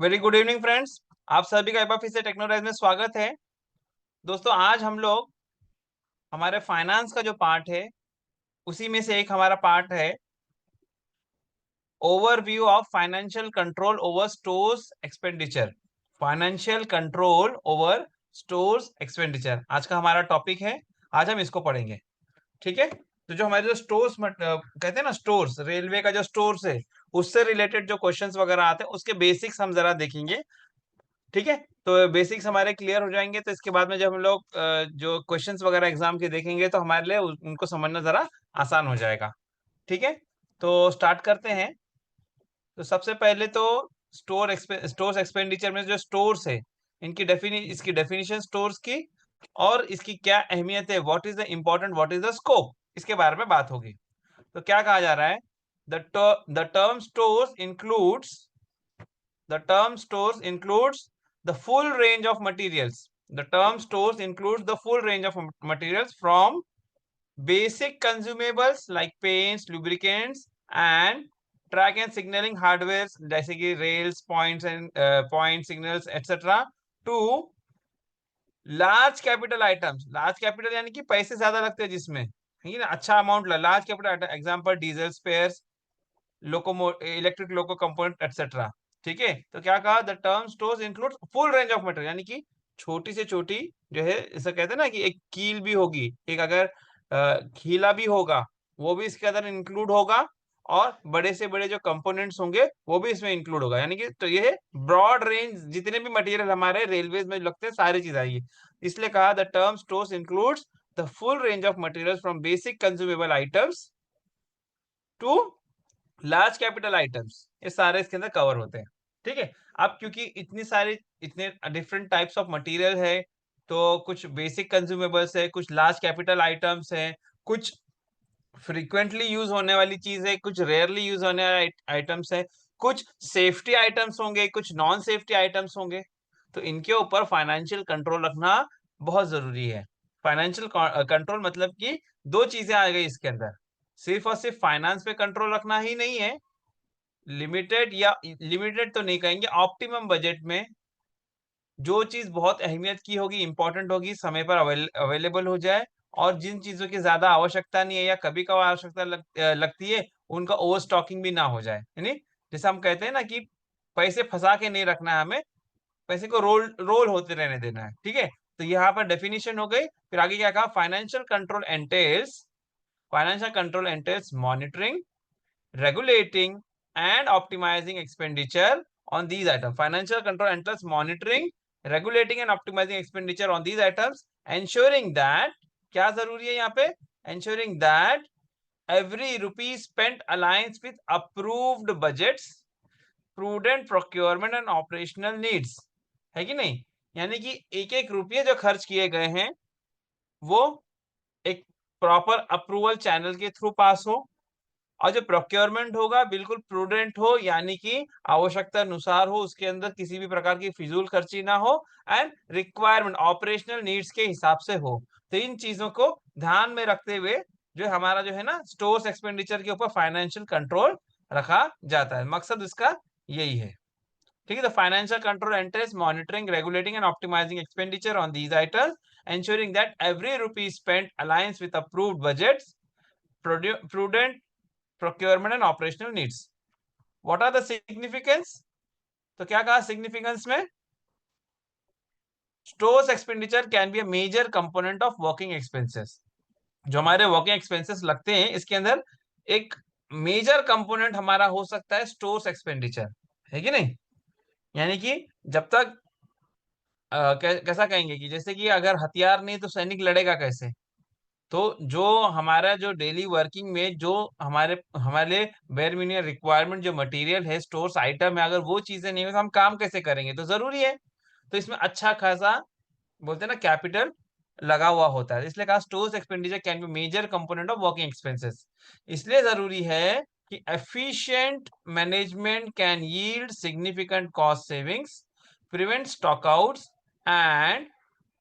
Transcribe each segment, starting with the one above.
Very good evening friends. आप सभी का एक बार फिर से टेक्नोराइज में स्वागत है। दोस्तों, आज हम लोग हमारे फाइनेंस का जो पार्ट है उसी में से एक हमारा पार्ट है overview of financial control over stores expenditure. Financial control over stores expenditure आज का हमारा टॉपिक है। आज हम इसको पढ़ेंगे। ठीक है। तो जो हमारे जो स्टोर्स कहते हैं ना, स्टोर्स, रेलवे का जो स्टोर्स है उससे रिलेटेड जो क्वेश्चंस वगैरह आते हैं उसके बेसिक्स हम जरा देखेंगे। ठीक है। तो बेसिक्स हमारे क्लियर हो जाएंगे तो इसके बाद में जब हम लोग जो क्वेश्चंस वगैरह एग्जाम के देखेंगे तो हमारे लिए उनको समझना जरा आसान हो जाएगा। ठीक है। तो स्टार्ट करते हैं। तो सबसे पहले तो स्टोर्स एक्सपेंडिचर में जो स्टोर्स है इसकी डेफिनेशन स्टोर्स की और इसकी क्या अहमियत है, what is the important, what is the scope, इसके बारे में बात होगी। तो क्या कहा जा रहा है? The term stores includes The term stores includes the full range of materials. The term stores includes the full range of materials from basic consumables like paints, lubricants, and track and signaling hardware जैसे कि rails, points and point signals etc. to large capital items. Large capital यानी कि पैसे ज्यादा लगते हैं जिसमें, ठीक है ना, अच्छा amount. Large capital example diesel spares, loco electric loco component etcetera. ठीक है। तो क्या कहा? The term stores include full range of material, यानी कि छोटी से छोटी जो है, ऐसा कहते हैं ना कि एक कील भी होगी, एक अगर खीला भी होगा वो भी इसके अंदर इंक्लूड होगा, और बड़े से बड़े जो कंपोनेंट्स होंगे वो भी इसमें इंक्लूड होगा। यानी कि तो ये ब्रॉड रेंज, जितने भी मटेरियल हमारे रेलवेज में लगते हैं सारी चीज आएगी। इसलिए कहा the term stores includes the full range of material from basic consumable items to large capital items, ये सारे इसके अंदर कवर होते हैं। ठीक है। अब क्योंकि इतने डिफरेंट टाइप्स ऑफ मटेरियल है, तो कुछ बेसिक कंज्यूमेबल्स है, कुछ लार्ज कैपिटल आइटम्स है, कुछ फ्रीक्वेंटली यूज होने वाली चीज है, कुछ रेयरली यूज होने वाले आइटम्स है, कुछ सेफ्टी आइटम्स होंगे, कुछ नॉन सेफ्टी आइटम्स होंगे। तो इनके ऊपर फाइनेंशियल कंट्रोल रखना बहुत जरूरी है। फाइनेंशियल कंट्रोल मतलब कि दो चीजें आ गई इसके अंदर। सिर्फ और सिर्फ फाइनेंस पे कंट्रोल रखना ही नहीं है, लिमिटेड या लिमिटेड तो नहीं कहेंगे, ऑप्टिमम बजट में जो चीज बहुत अहमियत की होगी, इंपॉर्टेंट होगी, समय पर अवेलेबल हो जाए, और जिन चीजों की ज्यादा आवश्यकता नहीं है या कभी कभार आवश्यकता लगती है, उनका ओवर स्टॉकिंग भी ना हो जाए। यानी जैसे हम कहते हैं ना कि पैसे फंसा के नहीं रखना है हमें, पैसे को रोल रोल होते रहने देना है। ठीक है। तो यहाँ पर डेफिनेशन हो गई। फिर आगे क्या कहा? Financial control entails monitoring, regulating and optimizing expenditure on these items. Financial control entails monitoring, regulating and optimizing expenditure on these items, ensuring that, क्या जरूरी है यहाँ पे? ensuring that every rupee spent aligns with approved budgets, prudent procurement and operational needs। है कि नहीं? यानी कि एक एक रुपये जो खर्च किए गए हैं वो एक प्रॉपर अप्रूवल चैनल के थ्रू पास हो, और जो प्रोक्योरमेंट होगा बिल्कुल प्रूडेंट हो, यानी कि आवश्यकता अनुसार हो, उसके अंदर किसी भी प्रकार की फिजूल खर्ची ना हो, एंड रिक्वायरमेंट ऑपरेशनल नीड्स के हिसाब से हो। तो इन चीजों को ध्यान में रखते हुए जो हमारा जो है ना स्टोर्स एक्सपेंडिचर के ऊपर फाइनेंशियल कंट्रोल रखा जाता है। मकसद इसका यही है। ठीक है। The financial control entails monitoring, regulating and optimising expenditure on these items, ensuring that every rupee spent aligns with approved budgets, prudent procurement and operational needs. What are the significance? तो क्या कहा सिग्निफिकेंस में? Stores expenditure can be a major component of working expenses. जो हमारे working expenses लगते हैं इसके अंदर एक मेजर कंपोनेंट हमारा हो सकता है स्टोर्स एक्सपेंडिचर। है कि नहीं? यानी कि जब तक कैसा कहेंगे कि जैसे कि अगर हथियार नहीं तो सैनिक लड़ेगा कैसे? तो जो हमारा जो डेली वर्किंग में जो हमारे हमारे बेयर मिनिमम रिक्वायरमेंट जो मटेरियल है, स्टोर्स आइटम है, अगर वो चीजें नहीं हो तो हम काम कैसे करेंगे? तो जरूरी है। तो इसमें अच्छा खासा बोलते हैं ना कैपिटल लगा हुआ होता है। इसलिए कहा stores expenditure can be major component of working expenses. इसलिए जरूरी है कि efficient management can yield significant cost savings, prevent stockouts and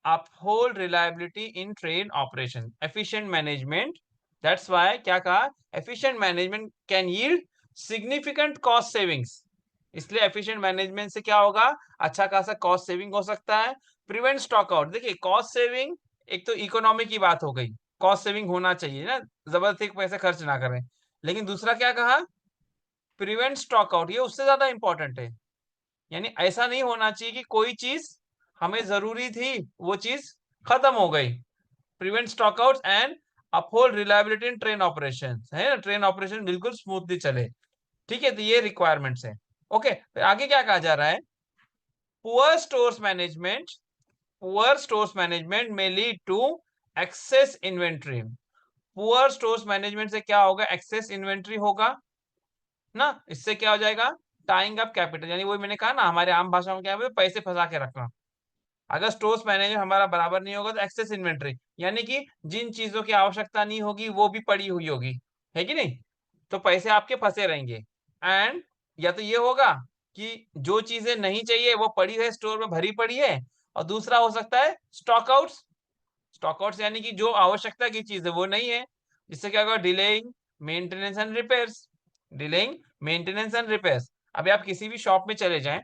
uphold reliability in train operation. Efficient management, that's why क्या कहा? Efficient management can yield significant cost savings, इसलिए efficient management से क्या होगा, अच्छा खासा कॉस्ट सेविंग हो सकता है। प्रिवेंट स्टॉक आउट, देखिए कॉस्ट सेविंग एक तो इकोनॉमी की बात हो गई, कॉस्ट सेविंग होना चाहिए ना, जबरदस्ती पैसे खर्च ना करें। लेकिन दूसरा क्या कहा, प्रिवेंट स्टॉक आउट, ये उससे ज्यादा इंपॉर्टेंट है। यानी ऐसा नहीं होना चाहिए कि कोई चीज हमें जरूरी थी, वो चीज खत्म हो गई। Prevent stock out and uphold reliability in train operation, है ना, ट्रेन ऑपरेशन बिल्कुल स्मूथली चले। ठीक है, तो ये रिक्वायरमेंट्स है। ओके, फिर आगे क्या कहा जा रहा है, poor stores management, poor stores management में lead to excess inventory. Poor stores management से क्या होगा, एक्सेस इन्वेंट्री होगा ना, इससे क्या हो जाएगा, टाइंग अप कैपिटल, यानी वही मैंने कहा ना, हमारे आम भाषा में क्या है, पैसे फंसा के रखना। अगर स्टोर्स मैनेजमेंट हमारा बराबर नहीं होगा तो एक्सेस इन्वेंट्री, यानी कि जिन चीजों की आवश्यकता नहीं होगी वो भी पड़ी हुई होगी, है कि नहीं, तो पैसे आपके फंसे रहेंगे। एंड या तो ये होगा कि जो चीजें नहीं चाहिए वो पड़ी है स्टोर में, भरी पड़ी है, और दूसरा हो सकता है स्टॉक आउट्स। स्टॉक आउट्स यानी कि जो आवश्यकता की चीज है वो नहीं है, जिससे क्या होगा, delaying maintenance and repairs, delaying maintenance and repairs. अभी आप किसी भी शॉप में चले जाएं,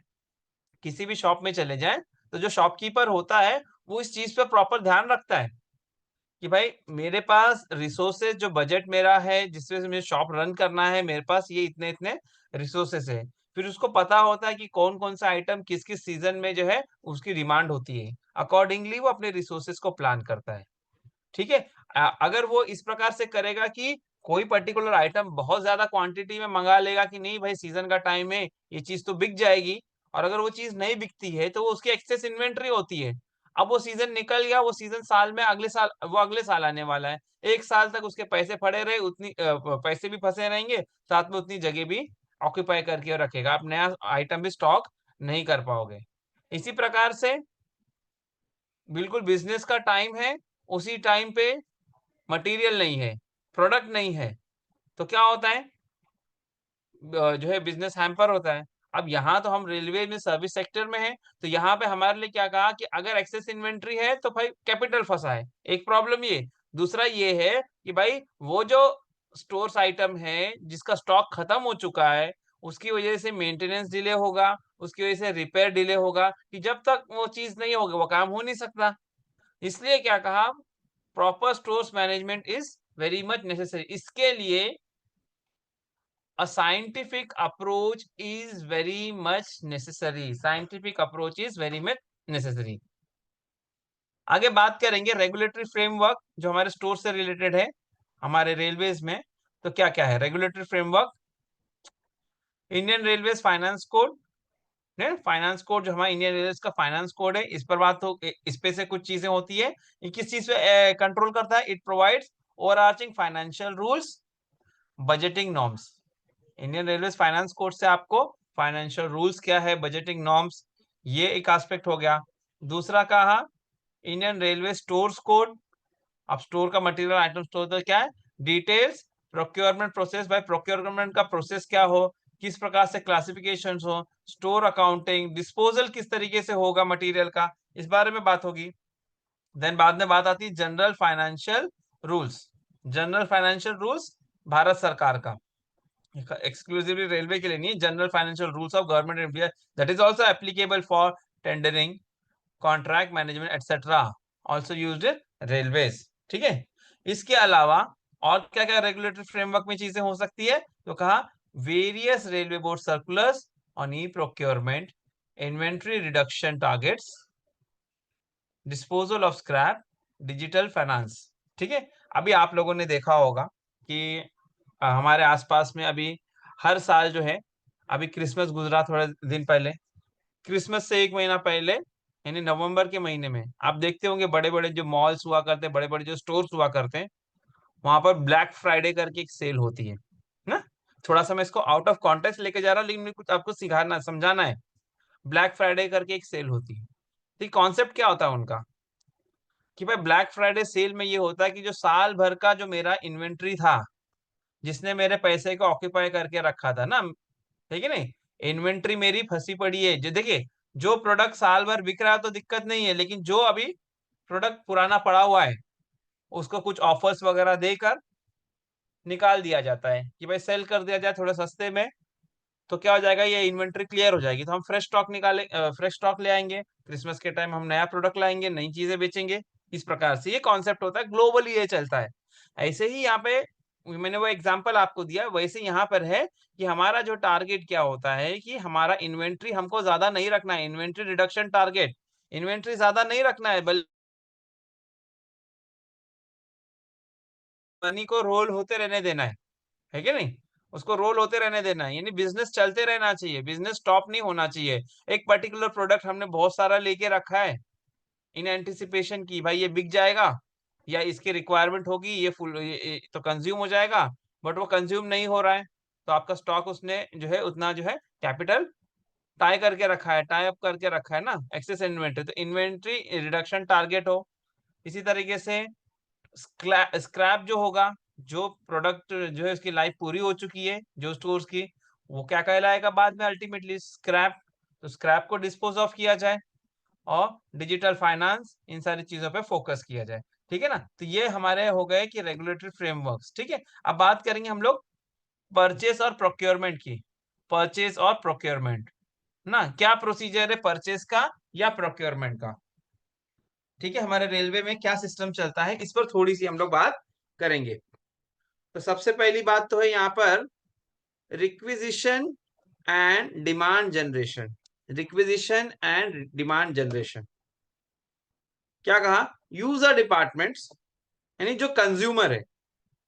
किसी भी शॉप में चले जाएं, तो जो शॉपकीपर होता है वो इस चीज पर प्रॉपर ध्यान रखता है कि भाई मेरे पास रिसोर्सेज, जो बजट मेरा है जिसमें से मुझे शॉप रन करना है, मेरे पास ये इतने इतने रिसोर्सेज है। फिर उसको पता होता है कि कौन कौन सा आइटम किस किस सीजन में जो है उसकी डिमांड होती है, अकॉर्डिंगली वो अपने रिसोर्सेज को प्लान करता है। ठीक है, अगर वो इस प्रकार से करेगा कि कोई पर्टिकुलर आइटम बहुत ज्यादा क्वांटिटी में मंगा लेगा कि नहीं भाई सीजन का टाइम है, ये चीज तो बिक जाएगी, और अगर वो चीज नहीं बिकती है तो वो उसकी एक्सेस इन्वेंट्री होती है। अब वो सीजन निकल गया, वो सीजन साल में अगले साल, वो अगले साल आने वाला है, एक साल तक उसके पैसे पड़े रहे, उतनी पैसे भी फंसे रहेंगे, साथ में उतनी जगह भी ऑक्यूपाई करके रखेगा, आप नया आइटम भी स्टॉक नहीं कर पाओगे। इसी प्रकार से बिल्कुल बिजनेस का टाइम है, उसी टाइम पे मटेरियल नहीं है, प्रोडक्ट नहीं है, तो क्या होता है, जो है बिजनेस हैम्पर होता है। अब यहाँ तो हम रेलवे में सर्विस सेक्टर में है, तो यहाँ पे हमारे लिए क्या कहा कि अगर एक्सेस इन्वेंट्री है तो भाई कैपिटल फंसा है, एक प्रॉब्लम ये। दूसरा ये है कि भाई वो जो स्टोर्स आइटम है जिसका स्टॉक खत्म हो चुका है, उसकी वजह से मेंटेनेंस डिले होगा, उसकी वजह से रिपेयर डिले होगा, कि जब तक वो चीज नहीं होगी वो काम हो नहीं सकता। इसलिए क्या कहा, proper stores management is very much necessary. इसके लिए a scientific approach is very much necessary, scientific approach is very much necessary। आगे बात करेंगे रेगुलेटरी फ्रेमवर्क जो हमारे स्टोर से रिलेटेड है, हमारे रेलवेज में। तो क्या क्या है regulatory framework, Indian railways finance code, है फाइनेंस कोड, जो हमारा इंडियन रेलवेज का फाइनेंस कोड है, इस पर बात हो, इस पे से कुछ चीजें होती है। ये किस चीज पे कंट्रोल करता है, it provides overarching financial rules, budgeting norms. Indian railway finance code से आपको फाइनेंशियल रूल्स क्या है, बजटिंग नॉर्म्स, ये एक एस्पेक्ट हो गया। दूसरा कहा इंडियन रेलवे स्टोर्स कोड, अब स्टोर का मटेरियल आइटम स्टोर तो क्या है, डिटेल्स प्रोक्योरमेंट प्रोसेस, भाई प्रोक्योरमेंट का प्रोसेस क्या हो, किस प्रकार से क्लासिफिकेशन हो, स्टोर अकाउंटिंग, डिस्पोजल किस तरीके से होगा मटेरियल का, इस बारे में बात होगी। देन बाद में बात आती है general financial rules, general financial rules Bharat सरकार का, exclusively रेलवे के लिए नहीं, general financial rules of government of India, that is also applicable for tendering, contract management etcetera, also used in railways. ठीक है, इसके अलावा और क्या क्या रेगुलेटरी फ्रेमवर्क में चीजें हो सकती है, तो कहा various railway board circulars on e procurement, inventory reduction targets, disposal of scrap, digital finance. ठीक है, अभी आप लोगों ने देखा होगा कि हमारे आसपास में अभी हर साल जो है, अभी क्रिसमस गुजरा थोड़े दिन पहले, क्रिसमस से एक महीना पहले यानी नवंबर के महीने में आप देखते होंगे बड़े बड़े जो मॉल्स हुआ करते हैं, बड़े बड़े जो स्टोर्स हुआ करते हैं, वहां पर ब्लैक फ्राइडे करके एक सेल होती है ना। थोड़ा सा मैं इसको आउट ऑफ कॉन्टेक्स्ट लेके जा रहा हूँ, लेकिन मुझे कुछ आपको सिखाना समझाना है। ब्लैक फ्राइडे करके एक सेल होती है, तो कॉन्सेप्ट क्या होता है उनका, कि भाई ब्लैक फ्राइडे सेल में ये होता है कि जो साल भर का जो मेरा इन्वेंट्री था, जिसने मेरे पैसे को ऑक्यूपाई करके रखा था ना, ठीक है नहीं, इन्वेंट्री मेरी फंसी पड़ी है, जो देखिए जो प्रोडक्ट साल भर बिक रहा है तो दिक्कत नहीं है, लेकिन जो अभी प्रोडक्ट पुराना पड़ा हुआ है उसको कुछ ऑफर्स वगैरह देकर निकाल दिया जाता है कि भाई सेल कर दिया जाए थोड़े सस्ते में, तो क्या हो जाएगा, ये इन्वेंट्री क्लियर हो जाएगी, तो हम फ्रेश स्टॉक निकाले, फ्रेश स्टॉक ले आएंगे, क्रिसमस के टाइम हम नया प्रोडक्ट लाएंगे, नई चीजें बेचेंगे। इस प्रकार से ये कॉन्सेप्ट होता है, ग्लोबली ये चलता है। ऐसे ही यहाँ पे मैंने वो एग्जांपल आपको दिया, वैसे यहाँ पर है कि हमारा जो टारगेट क्या होता है कि हमारा इन्वेंट्री हमको ज्यादा नहीं रखना है, इन्वेंट्री रिडक्शन टारगेट, इन्वेंट्री ज्यादा नहीं रखना है, बल्कि मनी को रोल होते रहने देना है कि नहीं? उसको रोल होते रहने देना है, यानी बिजनेस चलते रहना चाहिए, बिजनेस स्टॉप नहीं होना चाहिए। एक पर्टिकुलर प्रोडक्ट हमने बहुत सारा लेके रखा है इन एंटिसिपेशन की भाई ये बिक जाएगा या इसकी रिक्वायरमेंट होगी, ये फुल ये तो कंज्यूम हो जाएगा, बट वो कंज्यूम नहीं हो रहा है, तो आपका स्टॉक उसने जो है उतना जो है कैपिटल टाई करके रखा है, टाई अप करके रखा है ना, एक्सेस इन्वेंट्री, तो इन्वेंट्री रिडक्शन टारगेट हो। इसी तरीके से स्क्रैप जो होगा, जो प्रोडक्ट जो है उसकी लाइफ पूरी हो चुकी है जो स्टोर्स की, वो क्या कहलाएगा बाद में, अल्टीमेटली स्क्रैप। तो स्क्रैप को डिस्पोज ऑफ किया जाए और डिजिटल फाइनेंस इन सारी चीजों पे फोकस किया जाए। ठीक है ना, तो ये हमारे हो गए कि रेगुलेटरी फ्रेमवर्क्स। ठीक है, अब बात करेंगे हम लोग परचेस और प्रोक्योरमेंट की। परचेस और प्रोक्योरमेंट ना, क्या प्रोसीजर है परचेस का या प्रोक्योरमेंट का? ठीक है, हमारे रेलवे में क्या सिस्टम चलता है, इस पर थोड़ी सी हम लोग बात करेंगे। तो सबसे पहली बात तो है यहाँ पर requisition and demand generation. Requisition and demand generation क्या कहा, यूजर डिपार्टमेंट्स, यानी जो कंज्यूमर है,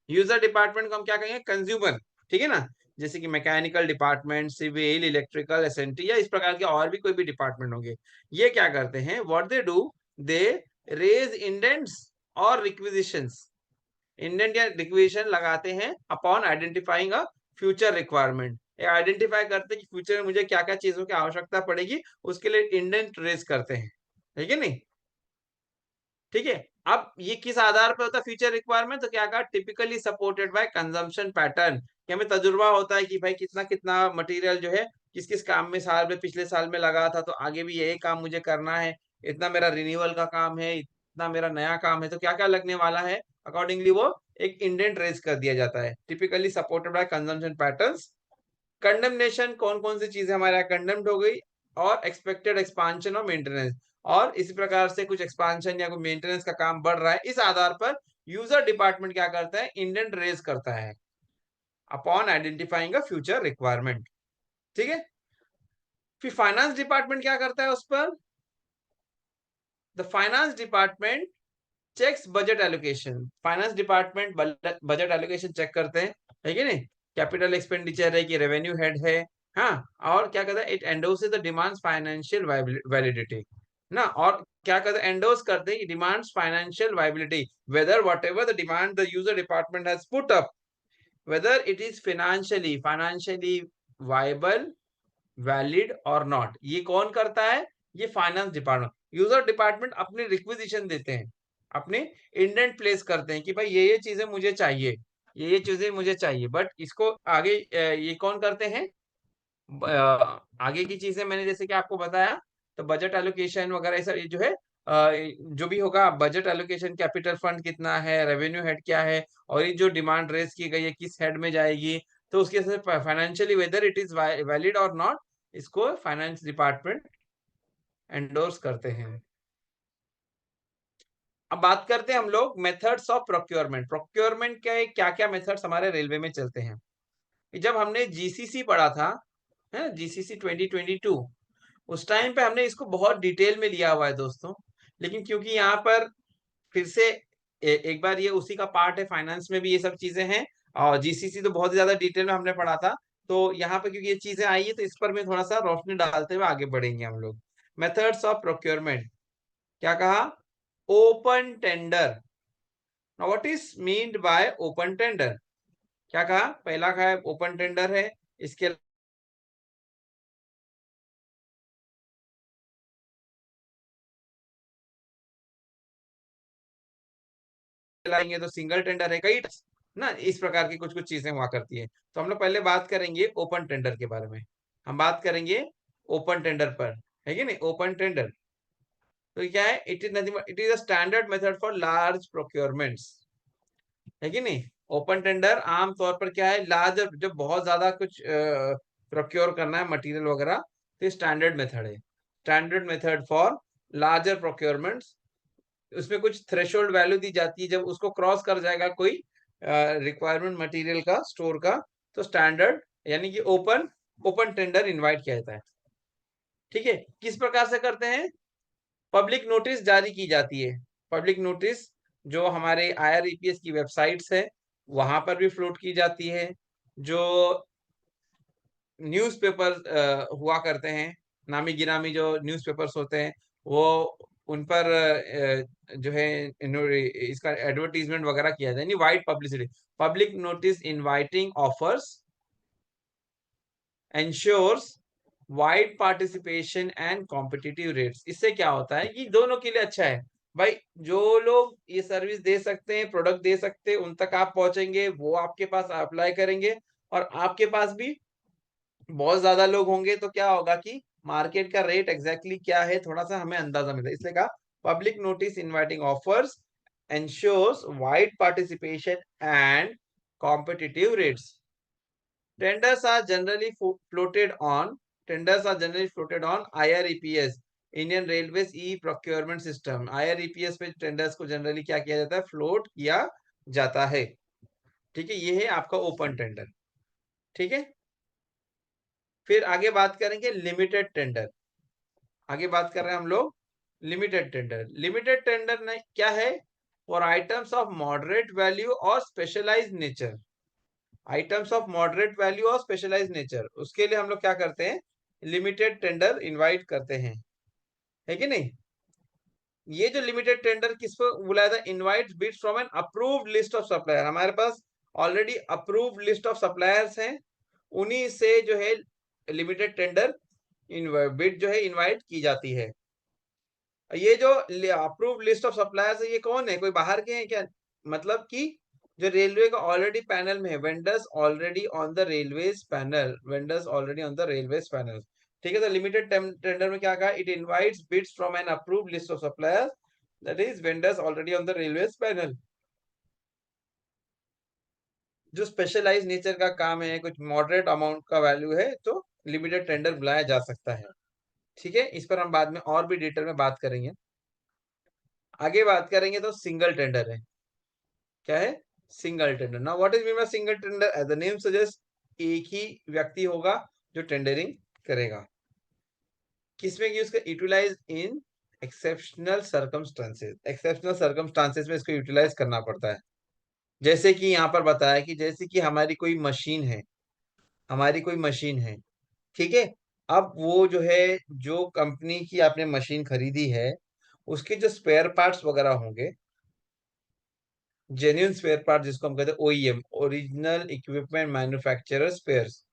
यूजर डिपार्टमेंट को हम क्या कहेंगे, कंज्यूमर। ठीक है ना, जैसे कि mechanical department, civil, electrical, SNT या इस प्रकार के और भी कोई भी डिपार्टमेंट होंगे, ये क्या करते हैं, what they do, they raise indents और रिक्विजिशंस, इंडेंट या रिक्विजिशन लगाते हैं upon identifying a future requirement. Identify करते हैं कि फ्यूचर में मुझे क्या क्या चीजों की आवश्यकता पड़ेगी, उसके लिए इंडेंट रेज करते हैं। ठीक है नहीं, ठीक है। अब ये किस आधार पर होता है फ्यूचर रिक्वायरमेंट, तो क्या कहा, typically supported by consumption pattern, कि हमें तजुर्बा होता है कि भाई कितना कितना मटेरियल जो है किस किस काम में साल में पिछले साल में लगा था, तो आगे भी यही काम मुझे करना है, इतना मेरा रिन्यूअल का काम है, इतना मेरा नया काम है, तो क्या क्या लगने वाला है, अकॉर्डिंगली वो एक इंडेंट रेज कर दिया जाता है, typically supported by consumption patterns. Condemnation, कौन कौन सी चीजें हमारे यहाँ कंडम्ड हो गई, और एक्सपेक्टेड एक्सपांशन और मेंटेनेंस, और इसी प्रकार से कुछ एक्सपांशन या कोई मेंटेनेंस का काम बढ़ रहा है, इस आधार पर यूजर डिपार्टमेंट क्या करता है, इंडेंट रेज करता है upon identifying a future requirement. ठीक है, फिर फाइनेंस डिपार्टमेंट क्या करता है उस पर, the finance department checks budget allocation. Finance department budget allocation check करते हैं, है कि नहीं, कैपिटल एक्सपेंडिचर है कि रेवेन्यू हेड है, हाँ, और क्या कहता है, it endorses the demands financial validity ना, और क्या कहते हैं, एंडोर्स करते हैं demands financial viability, whether whatever the demand the user department has put up, whether it is financially viable, valid और नॉट, ये कौन करता है, ये फाइनेंस डिपार्टमेंट। यूजर डिपार्टमेंट अपनी रिक्विजिशन देते हैं, अपने इंडेंट प्लेस करते हैं कि भाई ये चीजें मुझे चाहिए, ये चीजें मुझे चाहिए, बट इसको आगे ये कौन करते हैं, आगे की चीजें मैंने जैसे कि आपको बताया, तो बजट एलोकेशन वगैरह ये सब ये जो है जो भी होगा, बजट एलोकेशन, कैपिटल फंड कितना है, रेवेन्यू हेड क्या है, और ये जो डिमांड रेज की गई है किस हेड में जाएगी, तो उसके financially weather it is valid और नॉट, इसको फाइनेंस डिपार्टमेंट एंडोर्स करते हैं। अब बात करते हैं हम लोग मेथड्स ऑफ प्रोक्योरमेंट। प्रोक्योरमेंट के क्या क्या मेथड्स हमारे रेलवे में चलते हैं। जब हमने जीसीसी पढ़ा था, है जीसीसी 2022, उस टाइम पे हमने इसको बहुत डिटेल में लिया हुआ है दोस्तों, लेकिन क्योंकि यहाँ पर फिर से एक बार ये उसी का पार्ट है, फाइनेंस में भी ये सब चीजें हैं, और जीसीसी तो बहुत ज्यादा डिटेल में हमने पढ़ा था, तो यहाँ पे क्योंकि ये चीजें आई है तो इस पर मैं थोड़ा सा रोशनी डालते हुए आगे बढ़ेंगे हम लोग। मेथड्स ऑफ प्रोक्योरमेंट, क्या कहा, open tender. What is meant by open tender, क्या कहा, पहला कहा ओपन टेंडर है, इसके लाएंगे तो सिंगल टेंडर है, कई ना, इस प्रकार की कुछ कुछ चीजें हुआ करती है। तो हम लोग पहले बात करेंगे ओपन टेंडर के बारे में, हम बात करेंगे ओपन टेंडर पर, है कि नहीं, ओपन टेंडर तो क्या है, it is nothing it is a standard method for large procurements, है कि नहीं। ओपन टेंडर आमतौर पर क्या है, लार्ज, जब बहुत ज्यादा कुछ प्रोक्योर करना है मटेरियल वगैरह, तो स्टैंडर्ड मेथड है। Standard method for larger procurements, उसमें कुछ थ्रेशोल्ड वैल्यू दी जाती है, जब उसको क्रॉस कर जाएगा कोई रिक्वायरमेंट मटेरियल का स्टोर का, तो स्टैंडर्ड यानी कि ओपन ओपन टेंडर इनवाइट किया जाता है। ठीक है, किस प्रकार से करते हैं? पब्लिक नोटिस जारी की जाती है। पब्लिक नोटिस जो हमारे IREPS की वेबसाइट्स है वहां पर भी फ्लोट की जाती है। जो न्यूज़पेपर हुआ करते हैं, नामी गिरामी जो न्यूज़पेपर्स होते हैं, वो उन पर जो है इसका एडवर्टीजमेंट वगैरह किया जाए, यानी wide publicity. Public notice inviting offers ensures wide participation and competitive rates. इससे क्या होता है कि दोनों के लिए अच्छा है भाई, जो लोग ये सर्विस दे सकते हैं, प्रोडक्ट दे सकते हैं, उन तक आप पहुंचेंगे, वो आपके पास अप्लाई करेंगे, और आपके पास भी बहुत ज्यादा लोग होंगे, तो क्या होगा कि मार्केट का रेट एग्जैक्टली क्या है थोड़ा सा हमें अंदाजा मिलता है। इसलिए कहा public notice inviting offers ensures wide participation and competitive rates. Tenders are generally floated on IREPS, Indian Railways e-procurement system। IREPS पे टेंडर्स को जनरली क्या किया जाता है? फ्लोट किया जाता है। ठीक है, ये है आपका ओपन टेंडर। ठीक है, फिर आगे बात करेंगे लिमिटेड टेंडर। आगे बात कर रहे हैं हम लोग लिमिटेड टेंडर। लिमिटेड टेंडर ने क्या है? For items of moderate value और specialized nature. Items of moderate value और स्पेशलाइज्ड नेचर, उसके लिए हम लोग क्या करते हैं? लिमिटेड टेंडर इनवाइट करते हैं, है कि नहीं? ये जो लिमिटेड टेंडर किसको बुलाया था? Invite bids from an approved list of supplier. हमारे पास already approved list of suppliers हैं, उन्हीं से जो है लिमिटेड टेंडर बिड जो है इनवाइट की जाती है। ये जो अप्रूव्ड लिस्ट ऑफ सप्लायर्स है, ये कौन है? कोई बाहर के हैं क्या? मतलब कि जो रेलवे का ऑलरेडी पैनल में है, vendors already on the railways panel, vendors already on the railways panel. ठीक है, तो लिमिटेड टेंडर में क्या कहा? It invites bids from an approved list of suppliers, that is vendors already on the railways panel. जो specialise nature का काम है, कुछ मॉडरेट अमाउंट का वैल्यू है, तो लिमिटेड टेंडर बुलाया जा सकता है। ठीक है, इस पर हम बाद में और भी डिटेल में बात करेंगे। आगे बात करेंगे तो सिंगल टेंडर है। क्या है? Single tender. Now what is mean by single tender? As the name suggest, एक ही व्यक्ति होगा जो टेंडरिंग करेगा। किसमें यूज कर? Utilise in exceptional circumstances. Exceptional circumstances में इसको यूटिलाइज करना पड़ता है। जैसे कि यहाँ पर बताया कि जैसे कि हमारी कोई मशीन है, हमारी कोई मशीन है, ठीक है। अब वो जो है, जो कंपनी की आपने मशीन खरीदी है, उसके जो स्पेयर पार्ट्स वगैरह होंगे, जेन्युइन स्पेयर पार्ट जिसको हम कहते हैं OEM, original equipment manufacturer spares,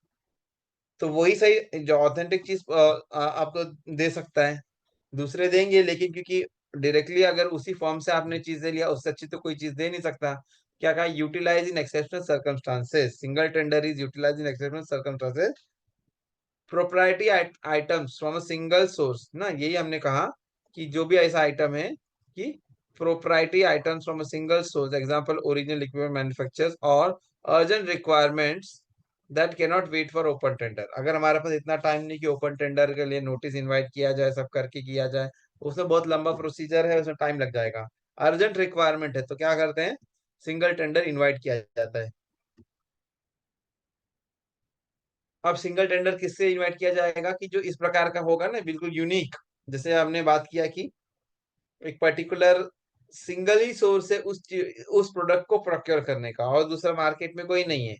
तो वही सही जो ऑथेंटिक चीज आपको दे सकता है। दूसरे देंगे, लेकिन क्योंकि डायरेक्टली अगर उसी फॉर्म से आपने चीजें लिया, उससे अच्छी तो कोई चीज दे नहीं सकता। क्या कहा? Utilise in exceptional circumstances, single tender is utilise in exceptional circumstances, proprietary items from a single source ना, यही हमने कहा कि जो भी ऐसा आइटम है कि proprietary items from a single source, example original equipment manufacturers, और urgent requirements that can not wait for open tender. अगर हमारे पास इतना टाइम नहीं कि ओपन टेंडर के लिए नोटिस इनवाइट किया जाए, सब करके किया जाए, उसमें बहुत लंबा प्रोसीजर है, उसमें टाइम लग जाएगा। अर्जेंट रिक्वायरमेंट है तो क्या करते हैं? सिंगल टेंडर इनवाइट किया जाता है। अब सिंगल टेंडर किससे इनवाइट किया जाएगा? कि जो इस प्रकार का होगा ना, बिल्कुल यूनिक। जैसे हमने बात किया कि एक पर्टिकुलर सिंगल ही सोर्स है उस प्रोडक्ट को प्रोक्योर करने का, और दूसरा मार्केट में कोई नहीं है,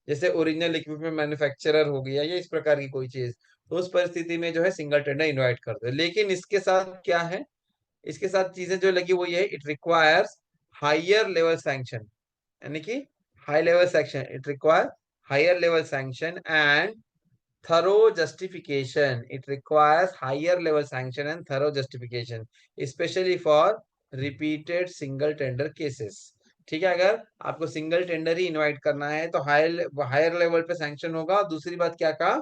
जैसे ओरिजिनल इक्विपमेंट मैन्युफैक्चरर हो गया या इस प्रकार की कोई चीज, तो उस परिस्थिति में जो है सिंगल टेंडर इनवाइट कर दो। लेकिन इसके साथ क्या है? इसके साथ चीजें जो लगी वो ये है, it requires higher level sanction, यानी कि high level sanction, it require higher level sanction and thorough justification. It requires higher level sanction and thorough justification, especially for repeated single tender cases. ठीक है, अगर आपको सिंगल टेंडर ही invite करना है तो higher level पे सैंक्शन होगा। दूसरी बात क्या कहा?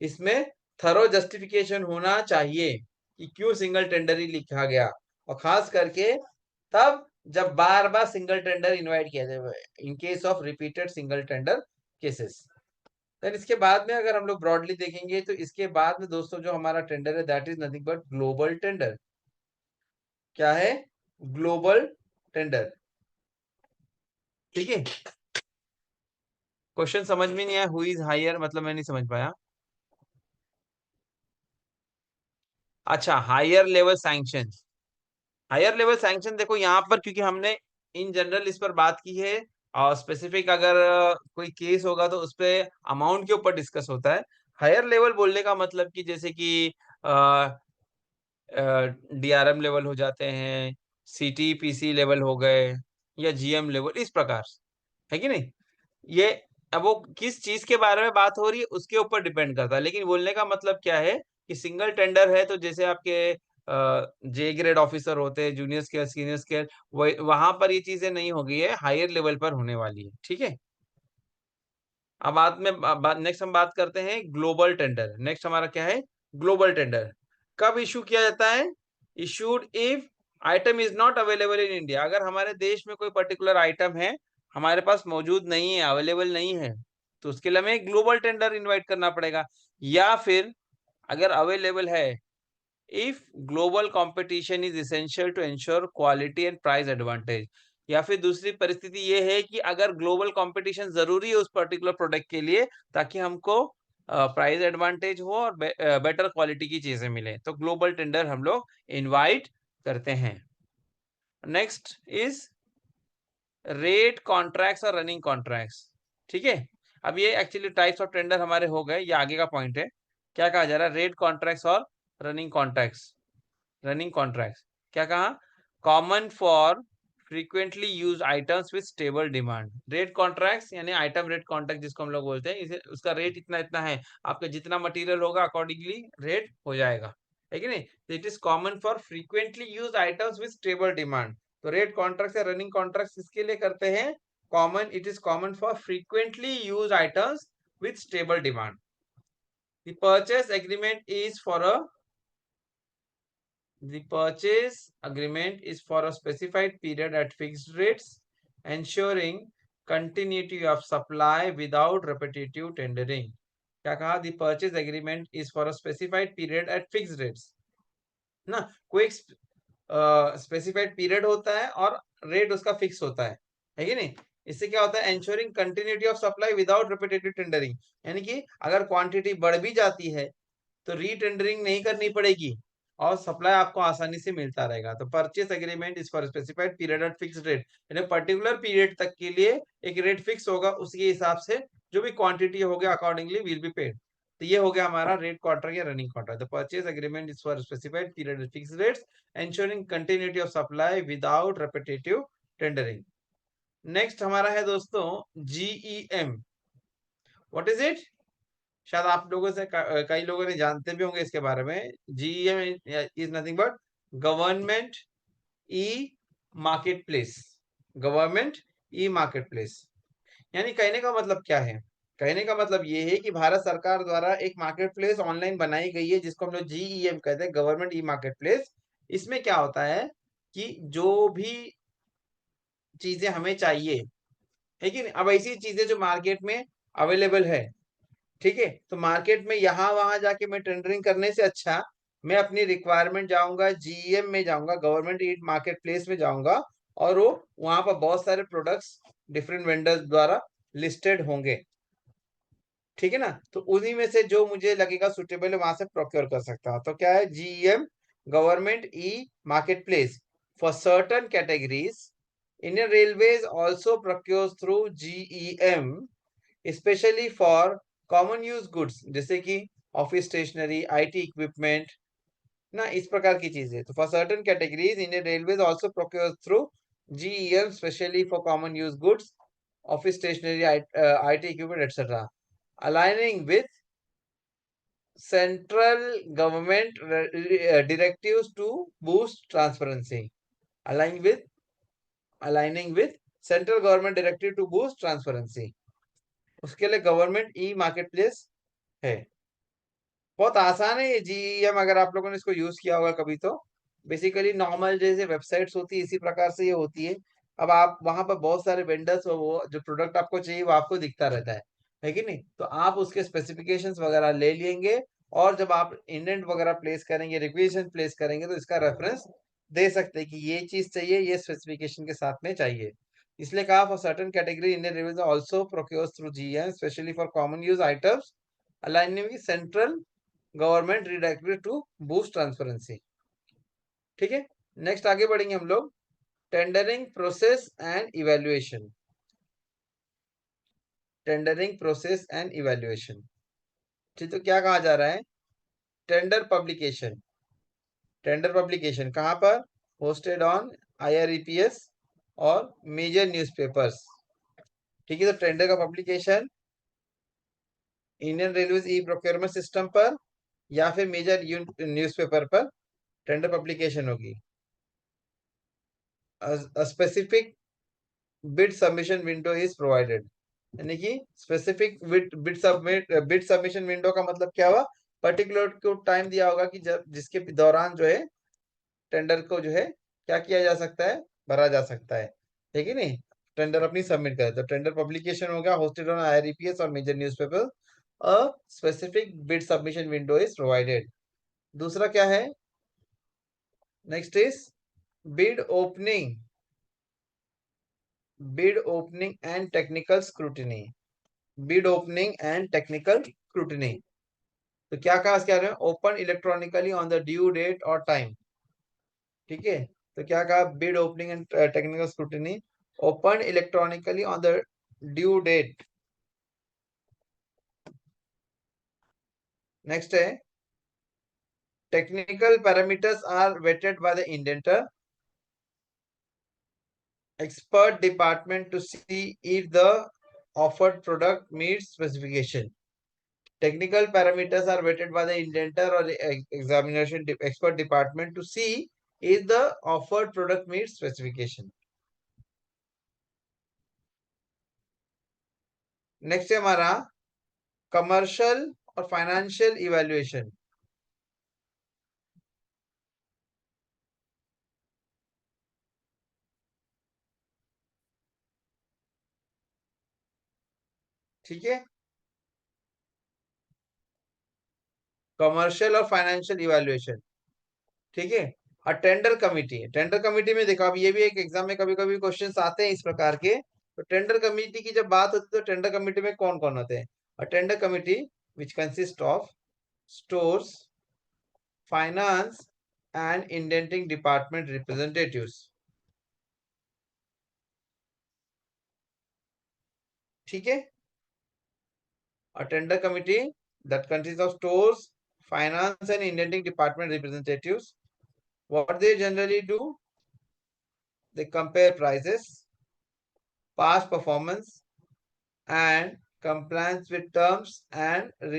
इसमें थरो जस्टिफिकेशन होना चाहिए कि क्यों सिंगल टेंडर ही लिखा गया, और खास करके तब जब बार बार सिंगल टेंडर इनवाइट किया जाए, in case of repeated single tender cases. Then इसके बाद में अगर हम लोग ब्रॉडली देखेंगे तो इसके बाद में दोस्तों जो हमारा टेंडर है that is nothing but global tender. क्या है? Global tender. ठीक है, क्वेश्चन समझ में नहीं आया, हु इज हायर मतलब मैं नहीं समझ पाया। अच्छा, higher level sanction. Higher level sanction देखो यहाँ पर, क्योंकि हमने इन जनरल इस पर बात की है, और स्पेसिफिक अगर कोई केस होगा तो उस पे अमाउंट के ऊपर डिस्कस होता है। हायर लेवल बोलने का मतलब कि जैसे कि डीआरएम लेवल हो जाते हैं, सीटी पीसी लेवल हो गए, या जीएम लेवल, इस प्रकार से, है कि नहीं? ये अब वो किस चीज के बारे में बात हो रही है उसके ऊपर डिपेंड करता है, लेकिन बोलने का मतलब क्या है कि सिंगल टेंडर है तो जैसे आपके जे ग्रेड ऑफिसर होते हैं, जूनियर स्केल, सीनियर स्केल, वहां पर ये चीजें नहीं होगी, है हायर लेवल पर होने वाली है। ठीक है, अब नेक्स्ट हम बात करते हैं ग्लोबल टेंडर। नेक्स्ट हमारा क्या है? Global tender. कब इशू किया जाता है? Issued if item is not available in India. अगर हमारे देश में कोई पर्टिकुलर आइटम है, हमारे पास मौजूद नहीं है, अवेलेबल नहीं है, तो उसके लिए हमें ग्लोबल टेंडर इनवाइट करना पड़ेगा। या फिर अगर अवेलेबल है, if global competition is essential to ensure quality and price advantage. या फिर दूसरी परिस्थिति ये है कि अगर ग्लोबल कंपटीशन जरूरी है उस पर्टिकुलर प्रोडक्ट के लिए, ताकि हमको प्राइस एडवांटेज हो और बेटर क्वालिटी की चीजें मिले, तो ग्लोबल टेंडर हम लोग इनवाइट करते हैं। नेक्स्ट इज रेट कॉन्ट्रैक्ट्स और रनिंग कॉन्ट्रैक्ट्स। ठीक है, अब ये एक्चुअली टाइप्स ऑफ टेंडर हमारे हो गए, ये आगे का पॉइंट है। क्या कहा जा रहा है? रेट कॉन्ट्रैक्ट्स और रनिंग कॉन्ट्रैक्ट्स। रनिंग कॉन्ट्रैक्ट्स क्या कहा? Common for frequently use items with stable demand. Rate contracts यानी आइटम रेट कॉन्ट्रैक्ट जिसको हम लोग बोलते हैं, इसे उसका रेट इतना इतना है, आपका जितना मटेरियल होगा अकॉर्डिंगली रेट हो जाएगा, है कि नहीं? It is common for frequently use items with stable demand. तो रेट कॉन्ट्रैक्ट या रनिंग कॉन्ट्रैक्ट इसके लिए करते हैं common, it is common for frequently use items with stable demand. The purchase agreement is for a The purchase agreement is for a specified period at fixed rates, ensuring continuity of supply without repetitive tendering. क्या कहा? The purchase agreement is for a specified period at fixed rates. ना, कोई एक specified period होता है और rate उसका fix होता है कि नहीं? इससे क्या होता है? Ensuring continuity of supply without repetitive tendering. यानी कि अगर क्वांटिटी बढ़ भी जाती है तो रीटेंडरिंग नहीं करनी पड़ेगी और सप्लाई आपको आसानी से मिलता रहेगा। तो purchase agreement is for specified period at fixed rate, यानी पर्टिकुलर पीरियड तक के लिए एक रेट फिक्स होगा, उसके हिसाब से जो भी क्वांटिटी हो गया अकॉर्डिंगली विल बी पेड। तो ये हो गया हमारा रेट कॉन्ट्रैक्ट या running contract. The purchase agreement is for specified period at fixed rates, ensuring continuity of supply without repetitive tendering. Next हमारा है दोस्तों GEM। What is it? शायद आप लोगों से कई लोगों ने जानते भी होंगे इसके बारे में। GEM is nothing but government e market place. Government e market place यानी कहने का मतलब क्या है? कहने का मतलब ये है कि भारत सरकार द्वारा एक मार्केट प्लेस ऑनलाइन बनाई गई है जिसको हम लोग GEM कहते हैं, गवर्नमेंट ई मार्केट प्लेस। इसमें क्या होता है कि जो भी चीजें हमें चाहिए, है कि नहीं, अब ऐसी चीजें जो मार्केट में अवेलेबल है, ठीक है, तो मार्केट में यहाँ वहां जाके मैं टेंडरिंग करने से अच्छा मैं अपनी रिक्वायरमेंट जाऊंगा, GEM में जाऊंगा, गवर्नमेंट ईट मार्केट प्लेस में जाऊंगा, और वो वहां पर बहुत सारे प्रोडक्ट्स डिफरेंट वेंडर्स द्वारा लिस्टेड होंगे, ठीक है ना? तो उन्हीं में से जो मुझे लगेगा सुटेबल है वहां से प्रोक्योर कर सकता हूँ। तो क्या है? GEM government e market place for certain categories. Indian railways also procures through GEM specially for common use goods, जैसे कि ऑफिस स्टेशनरी, IT इक्विपमेंट ना, इस प्रकार की चीजें। तो for certain categories Indian railways also procures through GEM specially for common use goods, office stationery, IT equipment etcetera, aligning with central government directives to boost transparency. Aligning with aligning with central government directive to boost transparency. उसके लिए government e market place है। बहुत आसान है ये GEM, अगर आप लोगों ने इसको यूज किया होगा कभी तो। बेसिकली नॉर्मल जैसे वेबसाइट्स होती है इसी प्रकार से ये होती है। अब आप वहां पर बहुत सारे वेंडर्स हो, वो जो प्रोडक्ट आपको चाहिए वो आपको दिखता रहता है। है कि नहीं। तो आप उसके स्पेसिफिकेशंस वगैरह ले लेंगे और जब आप इंडेंट वगैरह प्लेस करेंगे, रिक्वेशन प्लेस करेंगे, तो इसका रेफरेंस दे सकते हैं कि ये चीज चाहिए, ये स्पेसिफिकेशन के साथ में चाहिए। इसलिए कहा for certain category Indian railway also procures through GeM specially for common use items aligning with central government directory to boost transparency. ठीक है, नेक्स्ट आगे बढ़ेंगे हम लोग। Tendering process and evaluation. Tendering process and evaluation, ठीक, तो क्या कहा जा रहा है? Tender publication. टेंडर पब्लिकेशन कहाँ पर? होस्टेड ऑन IREPS और मेजर न्यूज़पेपर्स। ठीक है, तो टेंडर का publication Indian railway e procurement system पर या फिर मेजर न्यूज़पेपर पर टेंडर पब्लिकेशन होगी। Specific bid submission window is provided, यानी कि स्पेसिफिक बिड सबमिशन विंडो का मतलब क्या हुआ? पर्टिकुलर को टाइम दिया होगा कि जब जिसके दौरान जो है टेंडर को जो है क्या किया जा सकता है, भरा जा सकता है। ठीक है नहीं, टेंडर अपनी सबमिट करे तो टेंडर पब्लिकेशन होगा होस्टेड ऑन IREPS और major newspaper. A specific bid submission window is provided. दूसरा क्या है? Next is bid opening. Bid opening and technical scrutiny. Bid opening and technical scrutiny, तो क्या कहा इसके बारे में? Open electronically on the due date और टाइम। ठीक है, तो क्या कहा? Bid opening and technical scrutiny open electronically on the due date. Next है technical parameters are weighted by the indenter expert department to see if the offered product meets specification. Technical parameters are weighted by the indentor or examination expert department to see if the offered product meets specification. Next है हमारा commercial और financial evaluation. ठीक है, commercial और financial evaluation. ठीक है, और tender committee. Tender committee में देखो, अब ये भी एक एग्जाम में कभी कभी क्वेश्चंस आते हैं इस प्रकार के। तो टेंडर कमिटी की जब बात होती है तो टेंडर कमिटी में कौन कौन होते हैं? और tender committee which consist of stores, finance and indenting department representatives. ठीक है, और tender committee that consist of stores, finance and indenting department representatives, what they generally do, they compare prices, past performance and compliance with terms and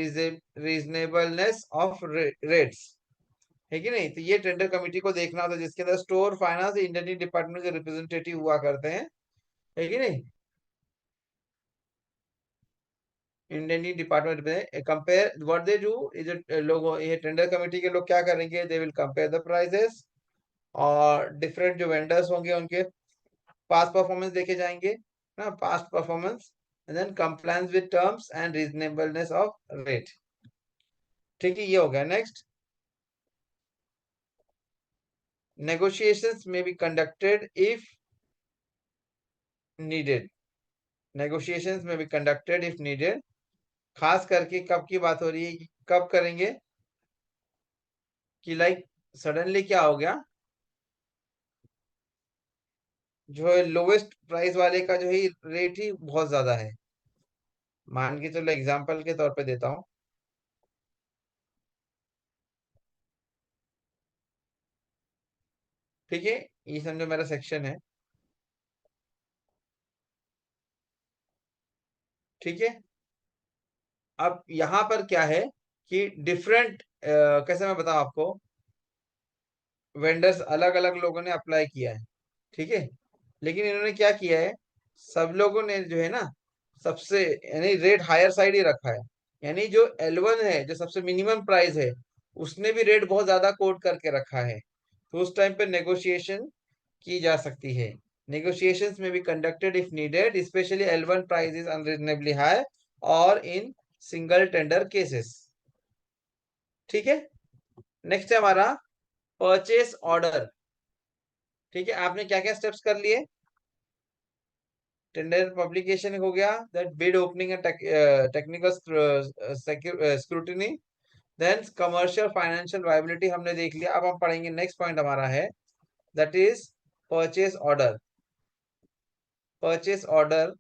reasonableness of rates। है कि नहीं? तो ये tender committee को देखना होता है जिसके अंदर स्टोर, फाइनेंस, इंडस्ट्री डिपार्टमेंट के रिप्रेजेंटेटिव हुआ करते हैं। है कि नहीं? Indian department compare what they do is लोग, ये टेंडर कमेटी के लोग क्या करेंगे? They will compare the prices और डिफरेंट जो वेंडर्स होंगे उनके पास्ट परफॉर्मेंस देखे जाएंगे ना, past performance and then compliance with terms and reasonableness of rate. ठीक है, ये हो गया। Next, negotiations may be conducted if needed। negotiations may be conducted if needed, खास करके कब की बात हो रही है कि कब करेंगे? कि लाइक सडनली क्या हो गया, जो है लोवेस्ट प्राइस वाले का जो है रेट ही बहुत ज्यादा है। मान के चलो एग्जांपल के तौर पे देता हूँ। ठीक है, ये समझो मेरा सेक्शन है। ठीक है, अब यहाँ पर क्या है कि डिफरेंट, कैसे मैं बताऊं आपको, वेंडर्स अलग अलग लोगों ने अप्लाई किया है। ठीक है, लेकिन इन्होंने क्या किया है, सब लोगों ने जो है ना सबसे यानी रेट हायर साइड ही रखा है। यानी जो L1 है, जो सबसे मिनिमम प्राइस है, उसने भी रेट बहुत ज्यादा कोट करके रखा है। तो उस टाइम पे नेगोशिएशन की जा सकती है। Negotiations may be conducted if needed, especially L1 price is unreasonably high और इन सिंगल टेंडर केसेस। ठीक है, नेक्स्ट है हमारा परचेस ऑर्डर। ठीक है, आपने क्या क्या स्टेप्स कर लिए? टेंडर पब्लिकेशन हो गया, that bid opening and technical scrutiny, then commercial financial viability हमने देख लिया। अब हम पढ़ेंगे नेक्स्ट पॉइंट हमारा है, that is purchase order. Purchase order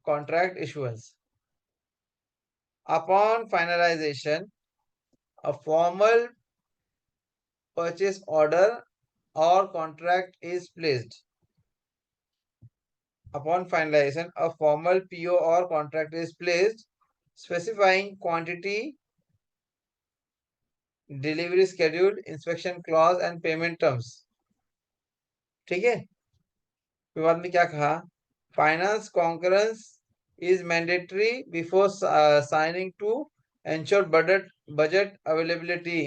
contract issuance. Upon finalisation a formal purchase order or contract is placed. Upon finalization, a formal PO or contract is placed specifying quantity, delivery schedule, inspection clause and payment terms. ठीक है, फिर बाद में क्या कहा? Finance concurrence is mandatory before signing to ensure budget availability.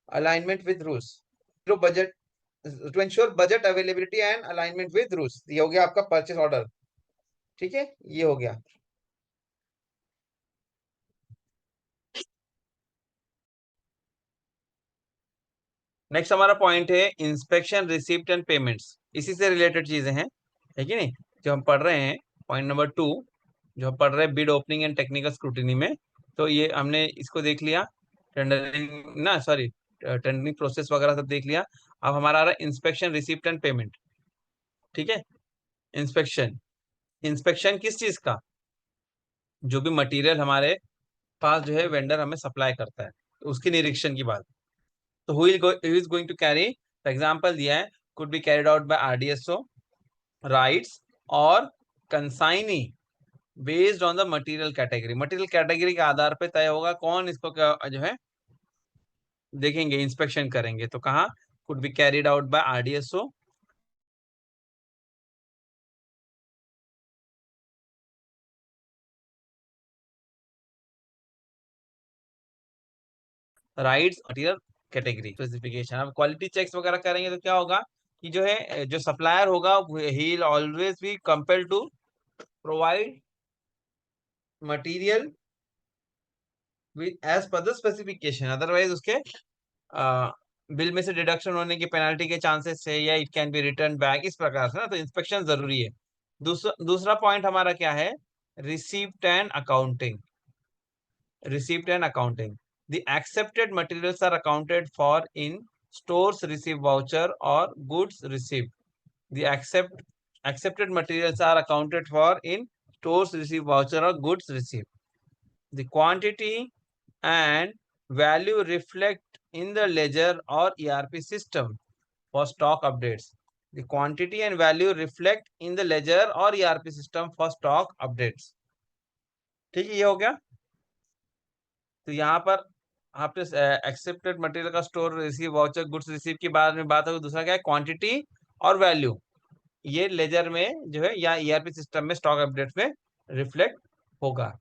Alignment with rules. तो budget to ensure budget availability and alignment with rules, ये हो गया आपका परचेस ऑर्डर। ठीक है, ये हो गया। नेक्स्ट हमारा पॉइंट है इंस्पेक्शन रिसिप्ट एंड पेमेंट्स। इसी से रिलेटेड चीजें हैं, है कि नहीं, जो हम पढ़ रहे हैं। पॉइंट नंबर 2 जो हम पढ़ रहे हैं bid opening and technical scrutiny में, तो ये हमने इसको देख लिया, टेंडरिंग ना, सॉरी, टेंडरिंग प्रोसेस वगैरह सब देख लिया। अब हमारा आ रहा है इंस्पेक्शन रिसिप्ट एंड पेमेंट। ठीक है, इंस्पेक्शन। इंस्पेक्शन किस चीज का? जो भी मटेरियल हमारे पास जो है वेंडर हमें सप्लाई करता है, तो उसकी निरीक्षण की बात। तो who is going to carry, example दिया है, could be carried out by RDSO, rights और consignee based on the material category. Material category के आधार पे तय होगा कौन इसको जो है देखेंगे, इंस्पेक्शन करेंगे। तो कहाँ could be carried out by RDSO, rights, material category specification. अब क्वालिटी चेक्स वगैरह करेंगे तो क्या होगा कि जो है जो सप्लायर होगा ही will always be compelled to provide material with as per the specification, otherwise उसके बिल में से डिडक्शन होने की पेनल्टी के चांसेस है, या it can be return back, इस प्रकार से ना। तो इंस्पेक्शन जरूरी है। दूसरा पॉइंट हमारा क्या है? Receipt and accounting. Receipt and accounting. The accepted materials are accounted for in stores receive voucher or goods received. The accepted materials are accounted for in stores receive voucher or goods received. The quantity and value reflect in the ledger or ERP system for stock updates. The quantity and value reflect in the ledger or ERP system for stock updates. ठीक है, ये हो गया। तो यहाँ पर आपने accepted material का store receive voucher goods receive के बारे में बात होगी। दूसरा क्या है? क्वांटिटी और वैल्यू, ये लेजर में जो है या ईआरपी सिस्टम में स्टॉक अपडेट में रिफ्लेक्ट होगा।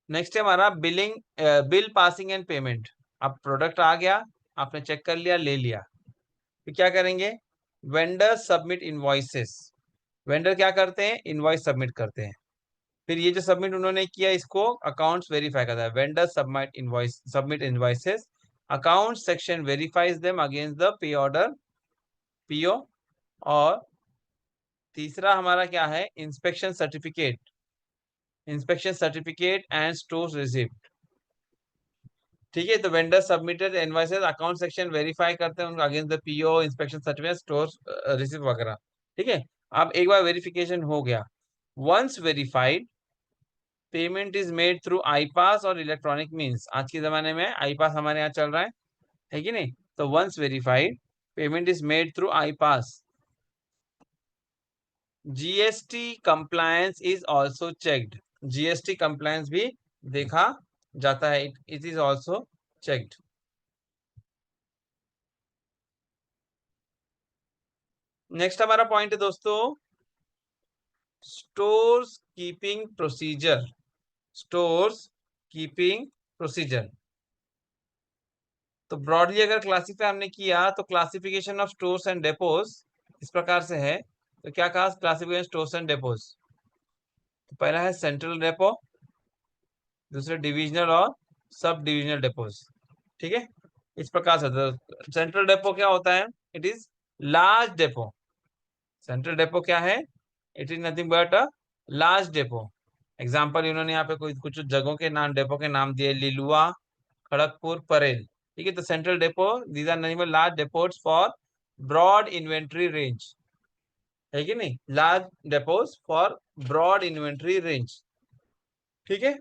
नेक्स्ट है हमारा billing, bill passing and payment. अब प्रोडक्ट आ गया, आपने चेक कर लिया, ले लिया, तो क्या करेंगे? Vendor submit invoices. वेंडर क्या करते हैं? इनवॉइस सबमिट करते हैं। फिर ये जो सबमिट उन्होंने किया, इसको अकाउंट्स वेरीफाई करता है। Vendor submit invoices, account section verifies them against the pay order, PO. और तीसरा हमारा क्या है? Inspection certificate, inspection certificate and store receipt. ठीक है, तो vendor submitted invoices, account section verify करते हैं उनको against the PO, inspection certificate, store receipt वगैरह। ठीक है, अब एक बार वेरिफिकेशन हो गया, once verified, payment is made through IPAS और इलेक्ट्रॉनिक मीन्स। आज के जमाने में आईपास हमारे यहाँ चल रहा है कि नहीं? तो once verified, payment is made through IPAS. GST compliance is also checked. GST compliance भी देखा जाता है, it is also checked. Next हमारा पॉइंट है दोस्तों, stores keeping procedure. Stores keeping procedure. तो ब्रॉडली अगर क्लासिफाई हमने किया तो classification of stores and depots इस प्रकार से है। तो क्या कहा क्लासिफिकेशन स्टोर्स एंड डेपोज? तो पहला है सेंट्रल डेपो, दूसरे डिविजनल और सब डिविजनल डेपोज। ठीक है, इस प्रकार से सेंट्रल डेपो क्या होता है? It is large depot. Central depot क्या है? It is nothing but a large depot. Example इन्होंने यहाँ पे कोई कुछ जगहों के नाम, डेपो के नाम दिए, लिलुआ, खड़गपुर, परेल। ठीक है, तो central depot these are nothing but large depots for broad inventory range, है कि नहीं? Large depots for broad inventory range. ठीक है,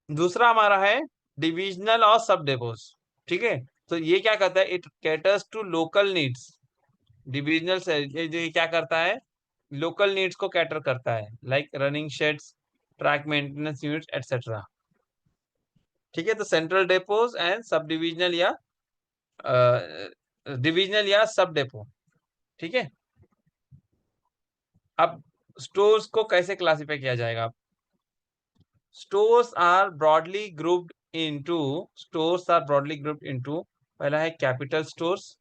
दूसरा हमारा है डिविजनल और सब डेपोज। ठीक है, तो ये क्या करता है? It caters to local needs. Divisional से ये क्या करता है? लोकल नीड्स को कैटर करता है, like running shades, track maintenance units etcetera. ठीक है, तो central depots and sub divisional या डिविजनल या सब डेपो। ठीक है, अब स्टोर्स को कैसे क्लासिफाई किया जाएगा? Stores are broadly grouped into पहला है कैपिटल स्टोर्स,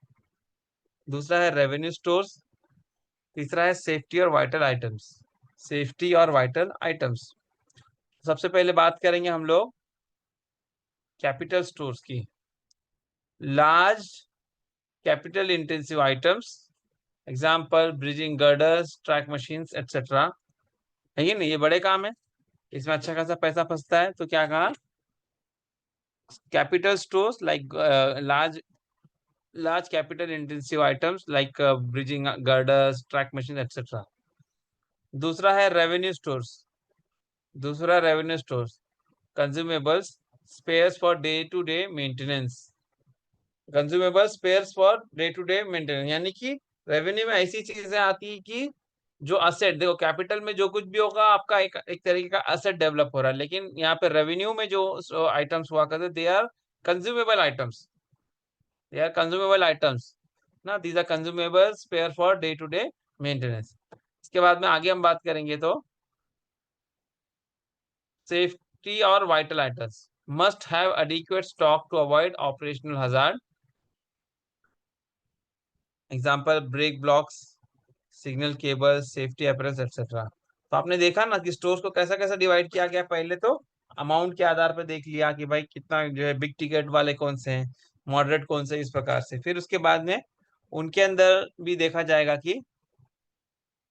दूसरा है रेवेन्यू स्टोर्स, तीसरा है सेफ्टी और वाइटल आइटम्स। सेफ्टी और वाइटल आइटम्स। सबसे पहले बात करेंगे हम लोग कैपिटल स्टोर्स की। Large capital intensive items, example bridging girders, track machines etcetera, है ये नहीं? ये बड़े काम है, इसमें अच्छा खासा पैसा फंसता है। तो क्या कहा? Capital stores like large capital intensive items like bridging girders, track machines etc. दूसरा है रेवेन्यू स्टोर्स। दूसरा revenue stores consumables, spares for day to day maintenance. Consumable spares for day to day maintenance, यानी कि revenue में ऐसी चीजें आती है कि जो असेट, देखो कैपिटल में जो कुछ भी होगा आपका एक तरीके का असेट डेवलप हो रहा है, लेकिन यहाँ पे रेवेन्यू में जो आइटम्स हुआ करते they are consumable items. They are consumable items ना, these are consumable spare for day to day maintenance. इसके बाद में आगे हम बात करेंगे तो सेफ्टी और vital items must have adequate stock to avoid operational hazard. Example brake blocks, signal cable, safety apparels etcetera. तो आपने देखा ना कि स्टोर्स को कैसा कैसा डिवाइड किया गया। पहले तो अमाउंट के आधार पर देख लिया कि भाई कितना जो है, बिग टिकट वाले कौन से हैं, मॉडरेट कौन से, इस प्रकार से। फिर उसके बाद में उनके अंदर भी देखा जाएगा कि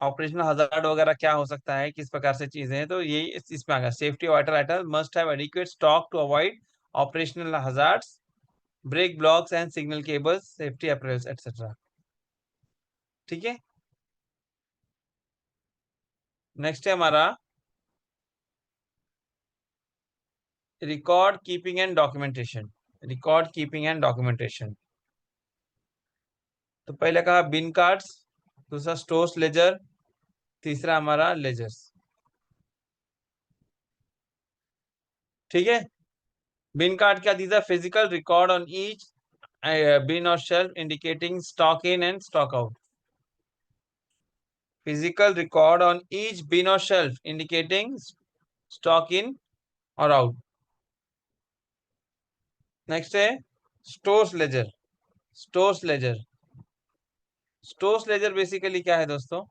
ऑपरेशनल हजार्ड वगैरह क्या हो सकता है, किस प्रकार से चीजें हैं। तो ये इसमें आ गया safety vital item must have adequate stock to avoid operational hazards, brake blocks and signal cables, safety apparels etcetera. ठीक है, नेक्स्ट है हमारा record keeping and documentation. Record keeping and documentation, तो पहले कहा बिन कार्ड्स, दूसरा स्टोर्स लेजर, तीसरा हमारा लेजर्स। ठीक है, बिन कार्ड क्या? These are physical record on each bin or shelf indicating stock in and stock out. Physical record on each bin or shelf indicating stock in or out. Next है stores ledger. Stores ledger, stores ledger basically क्या है दोस्तों?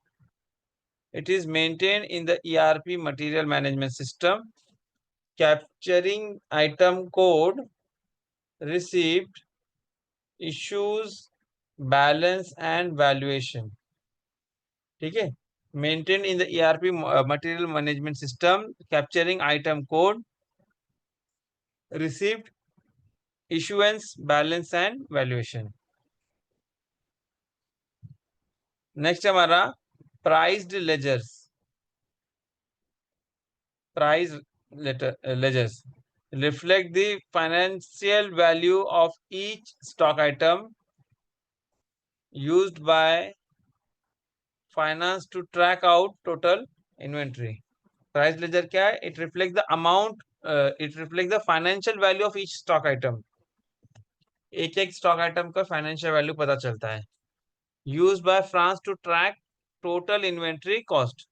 It is maintain in the ERP material management system, capturing item code, received, issues, balance and valuation. ठीक है, maintained in the ERP material management system, capturing item code, received, issuance, balance and valuation. Next हमारा priced ledgers. Price ledgers reflect the financial value of each stock item used by finance to track out total inventory. Price ledger क्या है? It reflect the amount, it reflect the financial value of each stock item. एक एक stock item का financial value पता चलता है। Used by finance to track total inventory cost.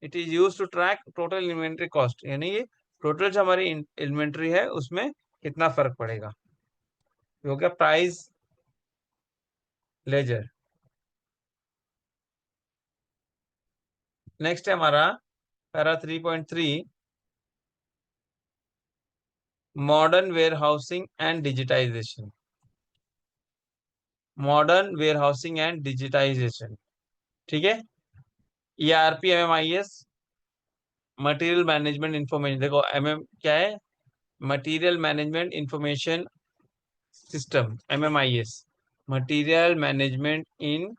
It is used to track total inventory cost, यानी ये total जो हमारी इन्वेंट्री है उसमें कितना फर्क पड़ेगा। ये हो गया प्राइस लेजर। नेक्स्ट है हमारा para 3.3, modern warehousing and digitization. Modern warehousing and digitization, ठीक है। ERP, MMIS, material management information. देखो एमएम क्या है, material management information system, MMIS, material management in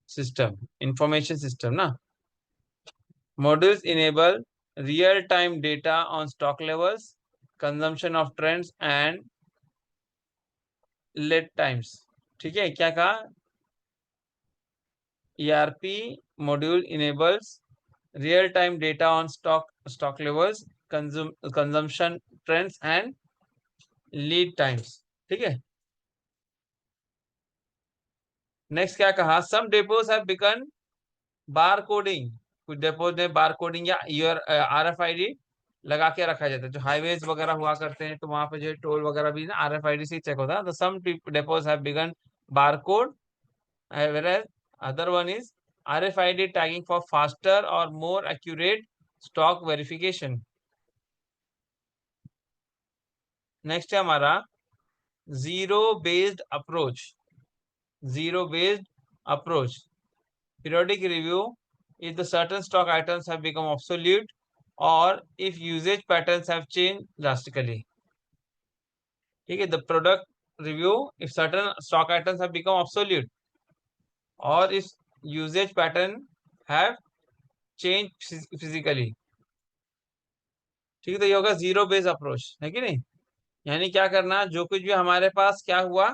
system, information system ना। Modules enable real-time data on stock levels, consumption of trends and lead times। ठीक है, क्या कहा? ERP module enables real-time data on stock levels, consumption trends and lead times। ठीक है। Next क्या कहा? Some depots have begun bar coding. कुछ depots में बार कोडिंग या ईयर RFID लगा के रखा जाता है। जो हाईवेज वगैरह हुआ करते हैं तो वहां पे जो टोल वगैरह भी ना RFID से चेक होता है। तो some depots have begun bar code, whereas other one is RFID tagging for faster or more accurate stock verification। Next है हमारा zero based approach. Zero based approach, periodic review if the certain stock items have become obsolete or if usage patterns have changed drastically। ठीक है, the product review if certain stock items have become obsolete or if usage pattern have changed physically। ठीक है, तो ये होगा zero base approach, है कि नहीं। यानी क्या करना, जो कुछ भी हमारे पास क्या हुआ,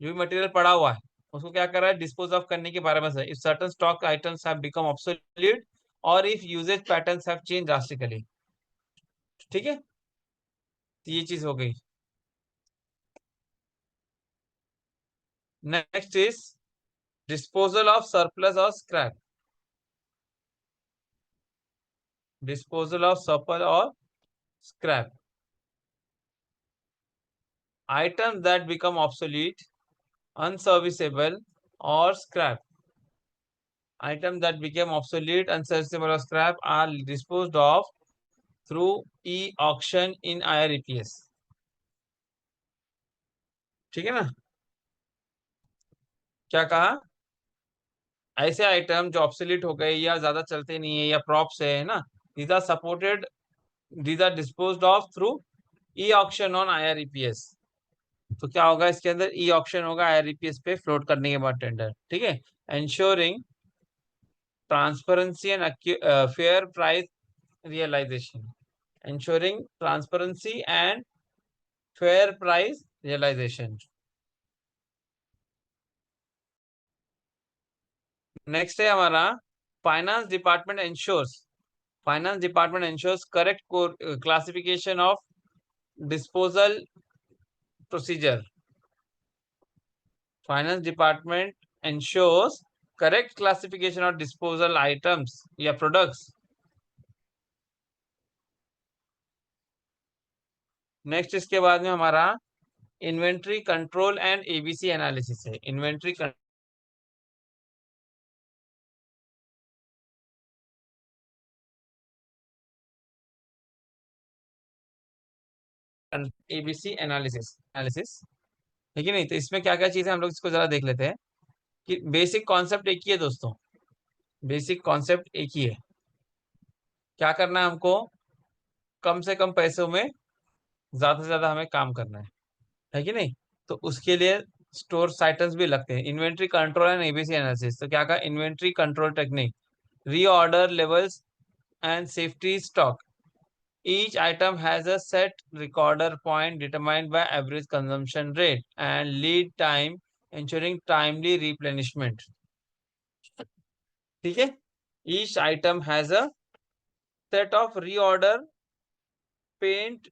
जो भी मटेरियल पड़ा हुआ है उसको क्या कर रहा है, डिस्पोज ऑफ करने के बारे में है। If certain stock items have become obsolete और if usage patterns have change drastically. ठीक है, तो ये चीज हो गई। Next is disposal of surplus और स्क्रैप। डिस्पोजल ऑफ सरप्लस और scrap, items that become obsolete, unserviceable और scrap. Items that became obsolete, unserviceable or scrap are disposed of through e-auction in IREPS। ठीक है ना। क्या कहा? ऐसे आइटम जो ऑब्सोलीट हो गए या ज्यादा चलते नहीं है या प्रॉप्स है ना, these are supported, these are disposed of through e-auction on IREPS। तो क्या होगा इसके अंदर, ई ऑक्शन होगा IREPS पे फ्लोट करने के बाद टेंडर। ठीक है, ensuring transparency and fair price realization। ensuring transparency and fair price realization। Next है हमारा finance department ensures correct classification of disposal procedure. Finance department ensures correct classification of disposal items या products. Next इसके बाद में हमारा inventory control and ABC analysis है। Inventory ABC analysis analysis, ठीक है नहीं। तो इसमें क्या क्या चीजें हम लोग इसको जरा देख लेते हैं कि बेसिक कॉन्सेप्ट एक ही है दोस्तों। बेसिक कॉन्सेप्ट एक ही है। क्या करना है हमको, कम से कम पैसों में ज्यादा से ज्यादा हमें काम करना है कि नहीं। तो उसके लिए स्टोर आइटम्स भी लगते हैं। Inventory control and ABC analysis, तो क्या कहा, inventory control technique, reorder levels and safety stock. Each item has a set recorder point determined by average consumption rate and lead time, ensuring timely replenishment। ठीक है, each item has a set of reorder point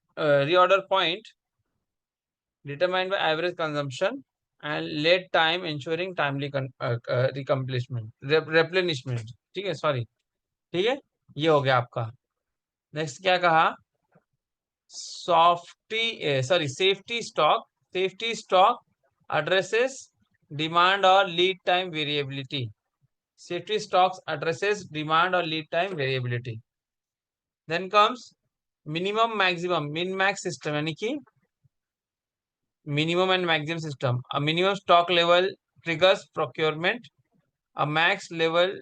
determined by average consumption and lead time, ensuring timely replenishment। ठीक है, sorry. ठीक है, ये हो गया आपका। नेक्स्ट क्या कहा, safety stock addresses demand or lead time variability. Safety stocks addresses demand or lead time variability. Then comes minimum maximum min max system, यानी कि minimum and maximum system. A minimum stock level triggers procurement, a max level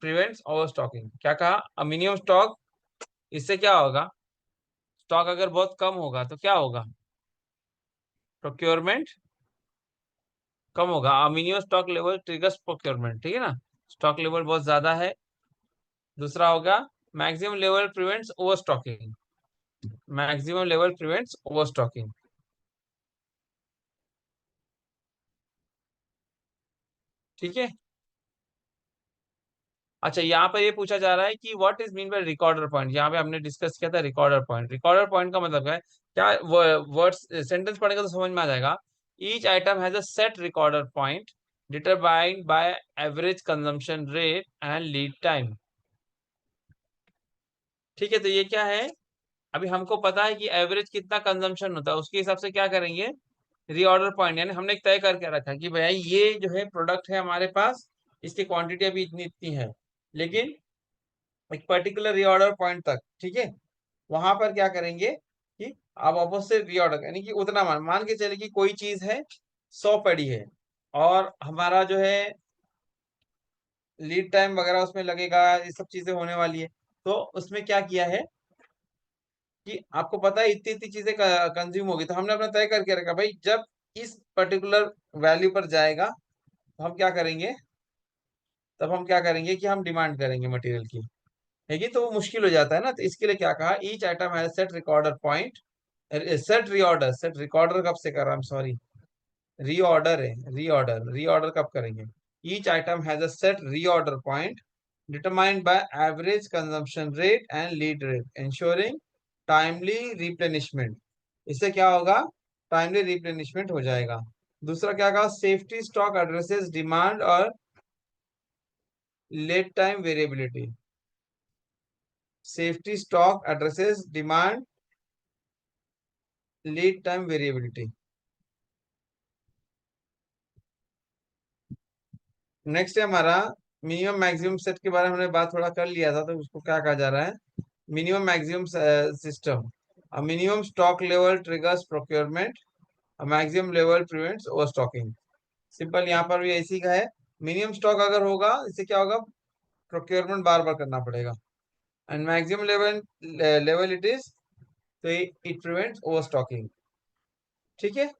prevents overstocking. क्या कहा? A minimum stock, इससे क्या होगा? Stock अगर बहुत कम होगा तो क्या होगा? प्रोक्योरमेंट कम होगा। Minimum stock level triggers procurement, ठीक है ना? स्टॉक लेवल बहुत ज्यादा है। दूसरा होगा maximum level prevents overstocking. Maximum level prevents overstocking, ठीक है। अच्छा, यहाँ पर ये पूछा जा रहा है कि what is mean bye recorder point. यहाँ पे हमने डिस्कस किया था रिकॉर्डर पॉइंट। रिकॉर्डर पॉइंट का मतलब क्या है? क्या वर्ड्स सेंटेंस पढ़ेगा तो समझ में आ जाएगा। Each item has a set recorder point determined by average consumption rate and lead time, ठीक है। तो ये क्या है? अभी हमको पता है कि एवरेज कितना कंजम्पशन होता है, उसके हिसाब से क्या करेंगे? रीऑर्डर पॉइंट, यानी हमने एक तय करके रखा कि भैया ये जो है प्रोडक्ट है हमारे पास, इसकी क्वांटिटी अभी इतनी इतनी है, लेकिन एक पर्टिकुलर रीऑर्डर पॉइंट तक, ठीक है। वहां पर क्या करेंगे कि आप वापस से रीऑर्डर, यानी कि उतना मान के चले कि कोई चीज है 100 पड़ी है, और हमारा जो है लीड टाइम वगैरह उसमें लगेगा, ये सब चीजें होने वाली है। तो उसमें क्या किया है कि आपको पता है इतनी इतनी चीजें कंज्यूम होगी, तो हमने अपना तय करके रखा भाई जब इस पर्टिकुलर वैल्यू पर जाएगा तो हम क्या करेंगे, तब हम क्या करेंगे कि हम डिमांड करेंगे मटेरियल की, है कि? तो वो मुश्किल हो जाता है ना, तो इसके लिए क्या कहा, each item has set recorder point, set recorder कब से कर रहा हूँ, सॉरी, रीऑर्डर है, रीऑर्डर रीऑर्डर कब करेंगे? Each item has a set reorder point determined by average consumption rate and lead rate ensuring timely replenishment. इससे क्या होगा? टाइमली रिप्लेनिशमेंट हो जाएगा। दूसरा क्या कहा, सेफ्टी स्टॉक एड्रेसेस डिमांड और lead time variability. Safety stock addresses demand lead time variability. Next है हमारा मिनिमम मैक्सिमम सेट के बारे में हमने बात थोड़ा कर लिया था, तो उसको क्या कहा जा रहा है? Minimum maximum system. A minimum stock level triggers procurement, a maximum level prevents over stocking. Simple यहाँ पर भी ऐसी का है। मिनिमम स्टॉक अगर होगा इससे क्या होगा? प्रोक्योरमेंट बार बार करना पड़ेगा। And maximum level level it is, तो इट प्रिवेंट्स ओवर स्टॉकिंग, ठीक है।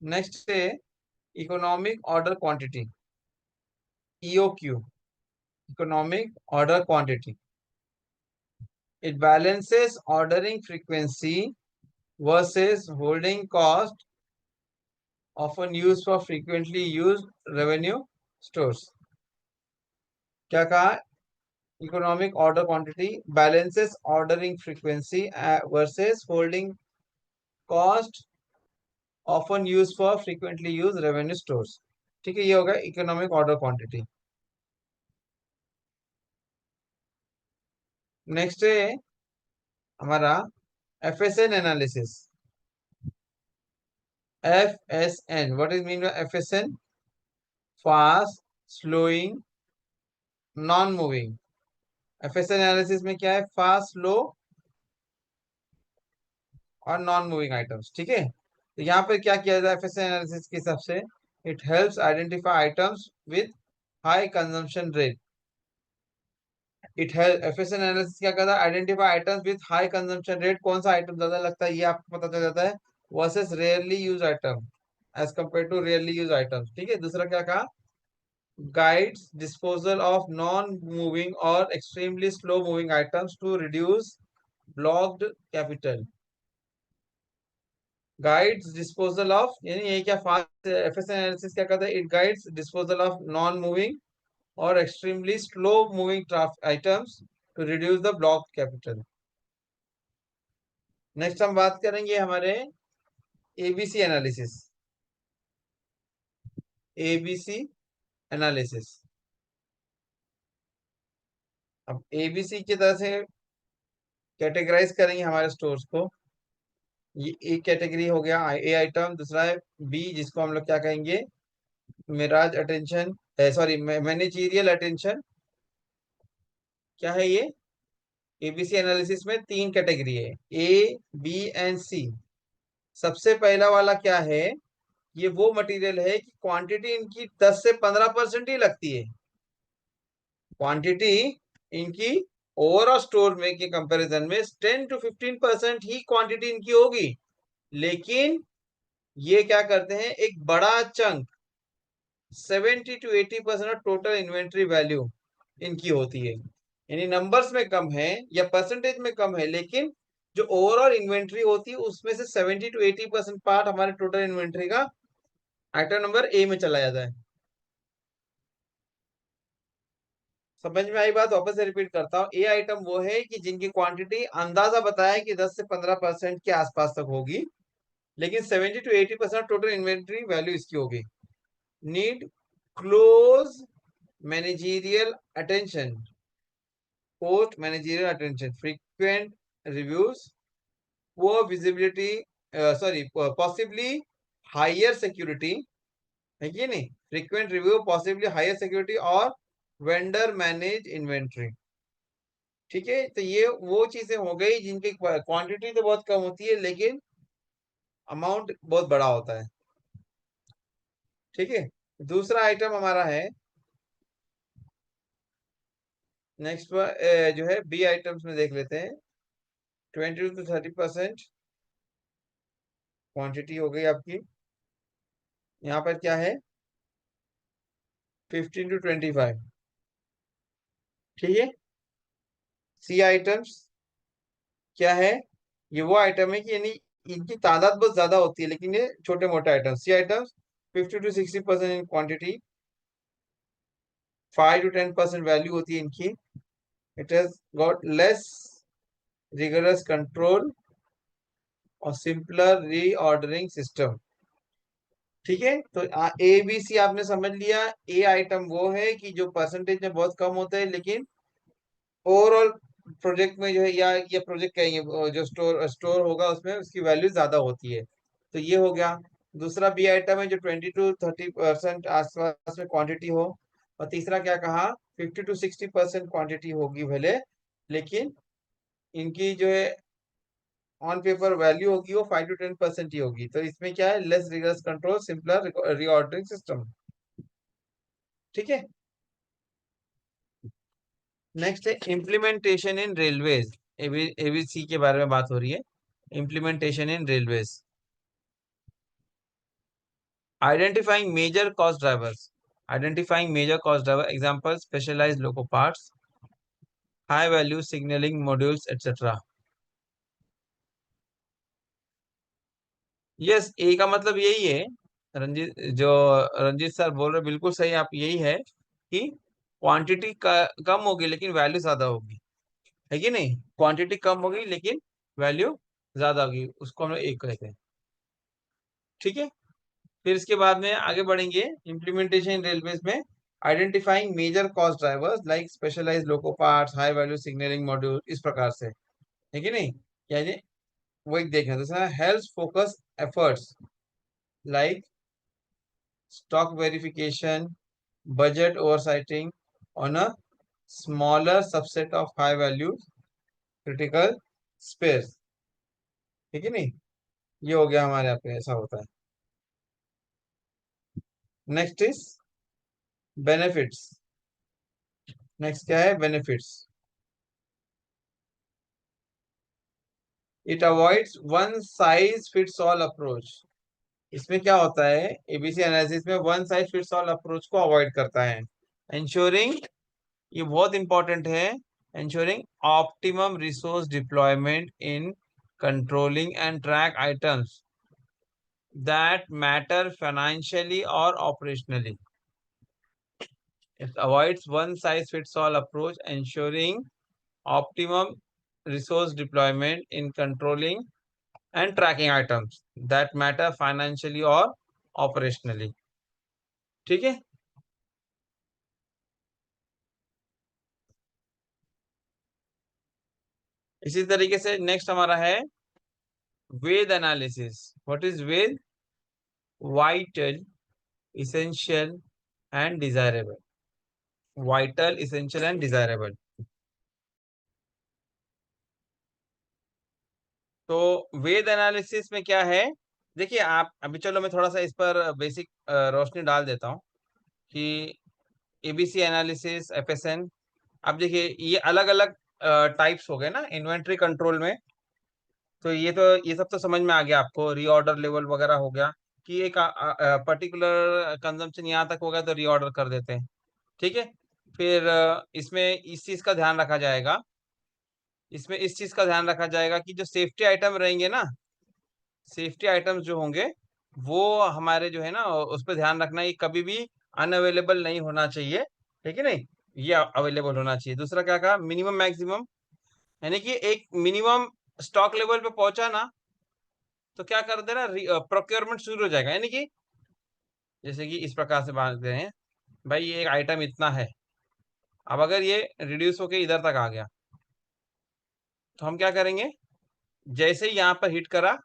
नेक्स्ट है economic order quantity, EOQ, economic order quantity. It balances ordering frequency versus holding cost, often used for frequently used revenue stores. क्या कहा? Economic order quantity balances ordering frequency versus holding cost, often used for frequently used revenue stores. ठीक है, ये होगा economic order quantity. Next है हमारा एफएसएन analysis. एफएसएन, what is mean bye एफएसएन? Fast, slowing, non moving. एफएसएन analysis में क्या है? फास्ट, स्लो और नॉन मूविंग आइटम्स, ठीक है। तो यहाँ पे क्या किया जाए एफएसएन एनालिसिस के हिसाब से? It helps identify items with high consumption rate. It help, एफएसएन analysis क्या करता है? Identify items with high consumption rate. कौन सा आइटम ज्यादा लगता है ये आपको पता चल जाता है, versus rarely use item as compare to rarely use items, ठीक है। दूसरा क्या कहा? Guides disposal of non moving और extremely slow moving items to reduce blocked capital. Guides disposal of, यानी ये क्या, फास्ट एफएसएन एनालिसिस क्या करता है? It guides disposal of non moving और extremely slow moving items to reduce the block capital. Next हम बात करेंगे हमारे एबीसी एनालिसिस। एबीसी एनालिसिस, अब एबीसी की तरह से कैटेगराइज करेंगे हमारे स्टोर्स को। ये एक कैटेगरी हो गया ए आइटम, दूसरा है बी जिसको हम लोग क्या कहेंगे, mirage attention, sorry managerial attention. क्या है ये, एबीसी एनालिसिस में तीन कैटेगरी है, ए बी एंड सी। सबसे पहला वाला क्या है, ये वो मटेरियल है कि क्वांटिटी इनकी 10 से 15% ही लगती है। क्वांटिटी इनकी ओवरऑल स्टोर में के कंपैरिजन में 10 to 15% ही क्वांटिटी इनकी होगी, लेकिन ये क्या करते हैं, एक बड़ा chunk 70 to 80% of total inventory value इनकी होती है। यानी नंबर्स में कम है या परसेंटेज में कम है, लेकिन जो ओवरऑल इन्वेंट्री होती है उसमें से 70 to 80% पार्ट हमारे टोटल इन्वेंट्री का आइटम नंबर ए में चला जाता है। समझ में आई बात? वापस से रिपीट करता हूँ, ए आइटम वो है कि जिनकी क्वांटिटी अंदाजा बताया कि 10 से 15% के आसपास तक होगी, लेकिन 70 to 80% टोटल इन्वेंट्री वैल्यू इसकी होगी। Need close managerial attention, post managerial attention, frequent reviews, poor visibility, sorry possibly higher security, है कि नहीं, frequent review, possibly higher security और वेंडर मैनेज इन्वेंट्री। ठीक है, तो ये वो चीजें हो गई जिनकी क्वांटिटी तो बहुत कम होती है लेकिन अमाउंट बहुत बड़ा होता है। ठीक है, दूसरा आइटम हमारा है, नेक्स्ट जो है बी आइटम्स में देख लेते हैं। 20 to 30% क्वांटिटी हो गई आपकी। यहाँ पर क्या है, 15 to 25। ठीक है, सी आइटम्स क्या है, ये वो आइटम है कि यानी इनकी तादाद बहुत ज्यादा होती है लेकिन ये छोटे मोटे item. C items 50 to 60% in quantity, 5 to 10% value होती है इनकी। It has got less rigorous control और सिंपलर रीऑर्डरिंग सिस्टम। ठीक है, तो ए बी सी आपने समझ लिया। ए आइटम वो है कि जो परसेंटेज में बहुत कम होता है लेकिन ओवरऑल प्रोजेक्ट में जो है, या ये प्रोजेक्ट कहेंगे जो स्टोर होगा उसमें उसकी वैल्यू ज्यादा होती है। तो ये हो गया। दूसरा बी आइटम है जो 20 to 30% आसपास में क्वांटिटी हो। और तीसरा क्या कहा, 50 to 60% क्वांटिटी होगी भले, लेकिन इनकी जो है ऑन पेपर वैल्यू होगी वो 5 to 10% ही होगी। तो इसमें क्या है, less rigorous control, simpler reordering system. ठीक है, नेक्स्ट है इम्प्लीमेंटेशन इन रेलवेज। एबीसी के बारे में बात हो रही है। Implementation in railways, identifying major cost drivers, identifying major cost driver, example specialized loco parts, high value signalling modules etcetera. Yes, ए का मतलब यही है, रंजीत जो रंजीत सर बोल रहे बिल्कुल सही, आप यही है कि क्वांटिटी कम होगी लेकिन वैल्यू ज्यादा होगी, है कि नहीं, क्वांटिटी कम होगी लेकिन वैल्यू ज्यादा होगी, उसको हम लोग एक कहते हैं। ठीक है, फिर इसके बाद में आगे बढ़ेंगे इम्प्लीमेंटेशन इन रेलवेज में। Identifying major cost drivers like specialize loco parts, high value signalling module, इस प्रकार से, है कि नहीं, यानी वो एक देखना। दूसरा हेल्थ focus efforts like stock verification, budget oversighting on a smaller subset of high value critical spares. ठीक है नहीं, ये हो गया हमारे यहाँ पे, ऐसा होता है। Next is benefits. नेक्स्ट क्या है, benefits. It avoids one size fits all approach. इसमें क्या होता है, एबीसी एनालिसिस में one size fits all approach को अवॉइड करता है। इंश्योरिंग, ये बहुत इंपॉर्टेंट है, ensuring optimum resource deployment in controlling and track items that matter financially और operationally. It avoids one size fits all approach, ensuring optimum resource deployment in controlling and tracking items that matter financially or operationally. ठीक है, इसी तरीके से next हमारा है VED analysis. What is VED? Vital, essential and desirable. Vital, essential and desirable. तो VED analysis में क्या है? देखिए आप अभी, चलो मैं थोड़ा सा इस पर बेसिक रोशनी डाल देता हूँ कि एबीसी एनालिसिस, एफएसएन। अब देखिए ये अलग अलग टाइप्स हो गए ना इन्वेंट्री कंट्रोल में। तो ये सब तो समझ में आ गया आपको, रीऑर्डर लेवल वगैरह हो गया कि एक पर्टिकुलर कंजम्पशन यहाँ तक हो गया तो रीऑर्डर कर देते हैं। ठीक है। फिर इसमें इस चीज का ध्यान रखा जाएगा, इसमें इस चीज का ध्यान रखा जाएगा कि जो सेफ्टी आइटम रहेंगे ना, सेफ्टी आइटम्स जो होंगे वो हमारे जो है ना उस पर ध्यान रखना, ये कभी भी अनअवेलेबल नहीं होना चाहिए। ठीक है नहीं, ये अवेलेबल होना चाहिए। दूसरा क्या कहा, मिनिमम मैक्सिमम, यानी कि एक मिनिमम स्टॉक लेवल पे पहुंचा ना तो क्या कर देना, प्रोक्योरमेंट शुरू हो जाएगा। यानी कि जैसे कि इस प्रकार से बात करें हैं, भाई ये एक आइटम इतना है, अब अगर ये रिड्यूस होके इधर तक आ गया तो हम क्या करेंगे, जैसे ही यहाँ पर हिट करा,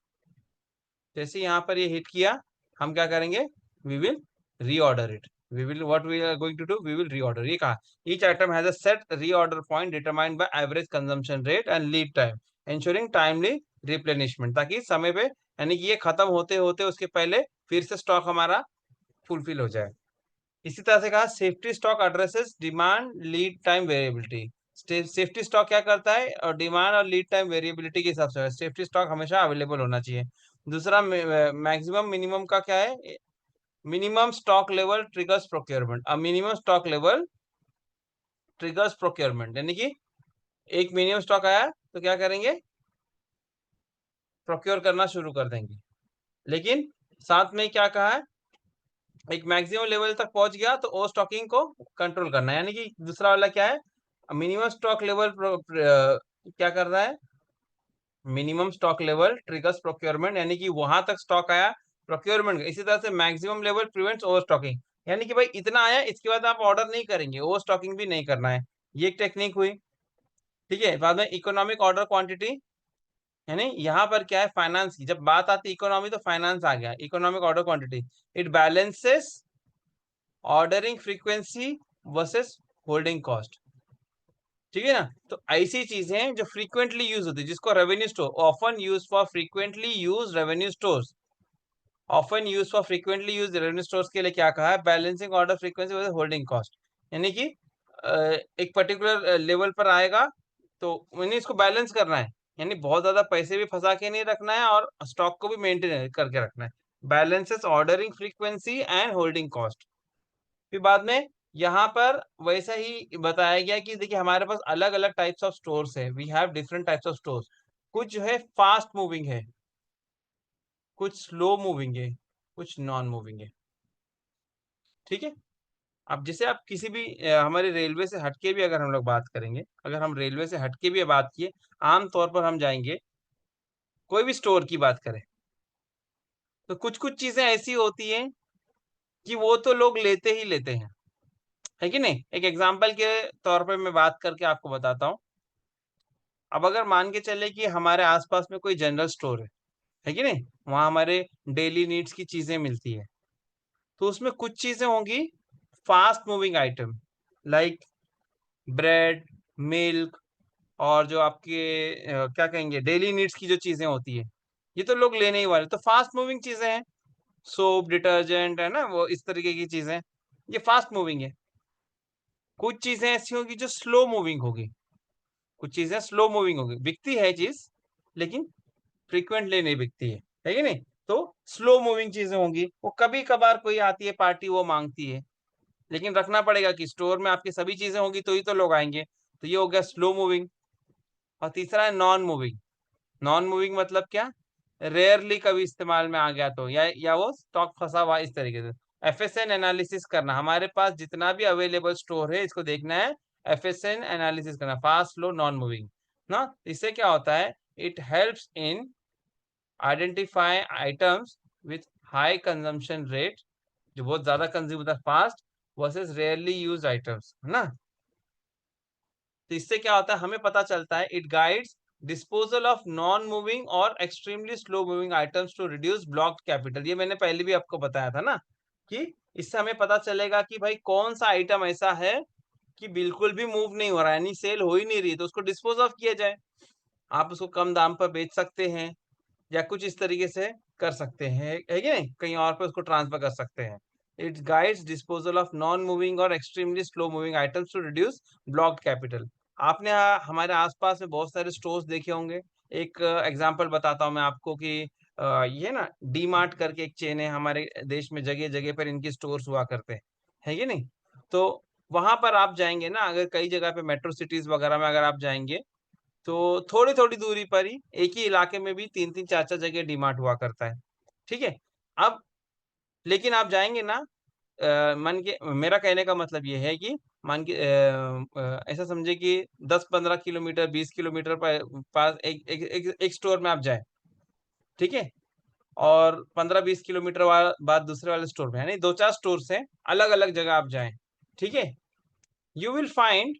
जैसे यहाँ पर ये हिट किया, हम क्या करेंगे, we will reorder it. We will what we are going to do, we will reorder. ये कहा each item has a set reorder point determined by average consumption rate and lead time ensuring timely replenishment, ताकि समय पे, यानी कि ये खत्म होते होते उसके पहले फिर से स्टॉक हमारा फुलफिल हो जाए। इसी तरह से कहा safety stock addresses demand lead time variability. Safety stock क्या करता है, और डिमांड और लीड टाइम वेरिएबिलिटी के हिसाब से सेफ्टी स्टॉक हमेशा अवेलेबल होना चाहिए। दूसरा मैक्सिमम मिनिमम का क्या है, minimum stock level triggers procurement. अब minimum stock level triggers procurement, यानी कि एक मिनिमम स्टॉक आया तो क्या करेंगे, प्रोक्योर करना शुरू कर देंगे। लेकिन साथ में क्या कहा है, एक मैक्सिमम लेवल तक पहुंच गया तो ओ स्टॉकिंग को कंट्रोल करना है। यानी कि दूसरा वाला क्या है, मिनिमम स्टॉक लेवल क्या कर रहा है, minimum stock level triggers procurement, यानी कि वहां तक स्टॉक आया, प्रोक्योरमेंट। इसी तरह से maximum level prevents over stocking, यानी कि भाई इतना आया इसके बाद आप ऑर्डर नहीं करेंगे, ओवर स्टॉकिंग भी नहीं करना है। ये एक टेक्निक हुई। ठीक है। बाद में इकोनॉमिक ऑर्डर क्वांटिटी, यानी यहाँ पर क्या है, फाइनेंस की जब बात आती है इकोनॉमी तो फाइनेंस आ गया। Economic order quantity, it balances ordering frequency versus holding cost. ठीक है ना। तो ऐसी चीजें हैं जो फ्रीक्वेंटली यूज होती है, जिसको revenue store, often use for frequently use revenue stores, often use for frequently use revenue stores के लिए क्या कहा है, balancing order frequency versus holding cost. यानी कि एक पर्टिकुलर लेवल पर आएगा तो मैंने इसको बैलेंस करना है, यानी बहुत ज्यादा पैसे भी फंसा के नहीं रखना है और स्टॉक को भी मेंटेन करके रखना है। Balances ordering frequency and holding cost. फिर बाद में यहाँ पर वैसा ही बताया गया कि देखिए हमारे पास अलग अलग टाइप्स ऑफ स्टोर्स है, we have different types of stores. कुछ जो है फास्ट मूविंग है, कुछ स्लो मूविंग है, कुछ नॉन मूविंग है। ठीक है। अब जैसे आप किसी भी हमारे रेलवे से हटके भी अगर हम लोग बात करेंगे, अगर हम रेलवे से हटके भी बात किए, आम तौर पर हम जाएंगे कोई भी स्टोर की बात करें तो कुछ कुछ चीजें ऐसी होती हैं कि वो तो लोग लेते ही लेते हैं, है कि नहीं। एक एग्जांपल के तौर पे मैं बात करके आपको बताता हूँ। अब अगर मान के चले कि हमारे आसपास में कोई जनरल स्टोर है कि नहीं, वहां हमारे डेली नीड्स की चीजें मिलती है, तो उसमें कुछ चीजें होंगी fast moving item, like bread, milk, और जो आपके क्या कहेंगे डेली नीड्स की जो चीजें होती है, ये तो लोग लेने ही वाले, तो फास्ट मूविंग चीजें हैं। सोप, डिटर्जेंट है ना, वो इस तरीके की चीजें, ये फास्ट मूविंग है। कुछ चीजें ऐसी होगी जो स्लो मूविंग होगी, कुछ चीजें स्लो मूविंग होगी, बिकती है चीज लेकिन फ्रीक्वेंटली नहीं बिकती है कि नहीं। तो स्लो मूविंग चीजें होंगी, वो कभी कभार कोई आती है पार्टी वो मांगती है, लेकिन रखना पड़ेगा कि स्टोर में आपकी सभी चीजें होंगी तो ही तो लोग आएंगे। तो ये हो गया स्लो मूविंग। और तीसरा है नॉन मूविंग। नॉन मूविंग मतलब क्या, रेयरली कभी इस्तेमाल में आ गया तो, या वो स्टॉक फंसा हुआ इस तरीके से। एफएसएन एनालिसिस करना, हमारे पास जितना भी अवेलेबल स्टोर है इसको देखना है, एफएसएन एनालिसिस करना, फास्ट, स्लो, नॉन मूविंग ना। इससे क्या होता है, it helps in identify items with high consumption rate, जो बहुत ज्यादा कंज्यूम होता है fast, versus rarely use items, है ना। तो इससे क्या होता है, हमें पता चलता है, it guides disposal of non moving और extremely slow moving items to reduce blocked capital. ये मैंने पहले भी आपको बताया था ना कि इससे हमें पता चलेगा कि भाई कौन सा आइटम ऐसा है कि बिल्कुल भी मूव नहीं हो रहा है, यानी सेल हो ही नहीं रही, तो उसको डिस्पोज ऑफ किया जाए। आप उसको कम दाम पर बेच सकते हैं या कुछ इस तरीके से कर सकते हैं, है कि नहीं, कहीं और पे उसको ट्रांसफर कर सकते हैं। It guides disposal of non moving और extremely slow moving items to reduce blocked capital. आपने हमारे आसपास में बहुत सारे स्टोर्स देखे होंगे। एक एग्जांपल बताता हूँ मैं आपको कि ये ना डी मार्ट करके एक चेन है हमारे देश में, जगह जगह पर इनकी स्टोर्स हुआ करते हैं, है कि नहीं। तो वहां पर आप जाएंगे ना, अगर कई जगह पे मेट्रो सिटीज वगैरह में अगर आप जाएंगे तो थोड़ी थोड़ी दूरी पर ही एक ही इलाके में भी तीन तीन चार चार जगह डीमार्ट हुआ करता है, ठीक है। अब लेकिन आप जाएंगे ना, मन के मेरा कहने का मतलब ये है कि मान के ऐसा समझे कि 10-15 किलोमीटर 20 किलोमीटर पास एक स्टोर में आप जाए, ठीक है, और 15-20 किलोमीटर बाद दूसरे वाले स्टोर में, यानी दो चार स्टोर से अलग अलग जगह आप जाएं, ठीक है। यू विल फाइंड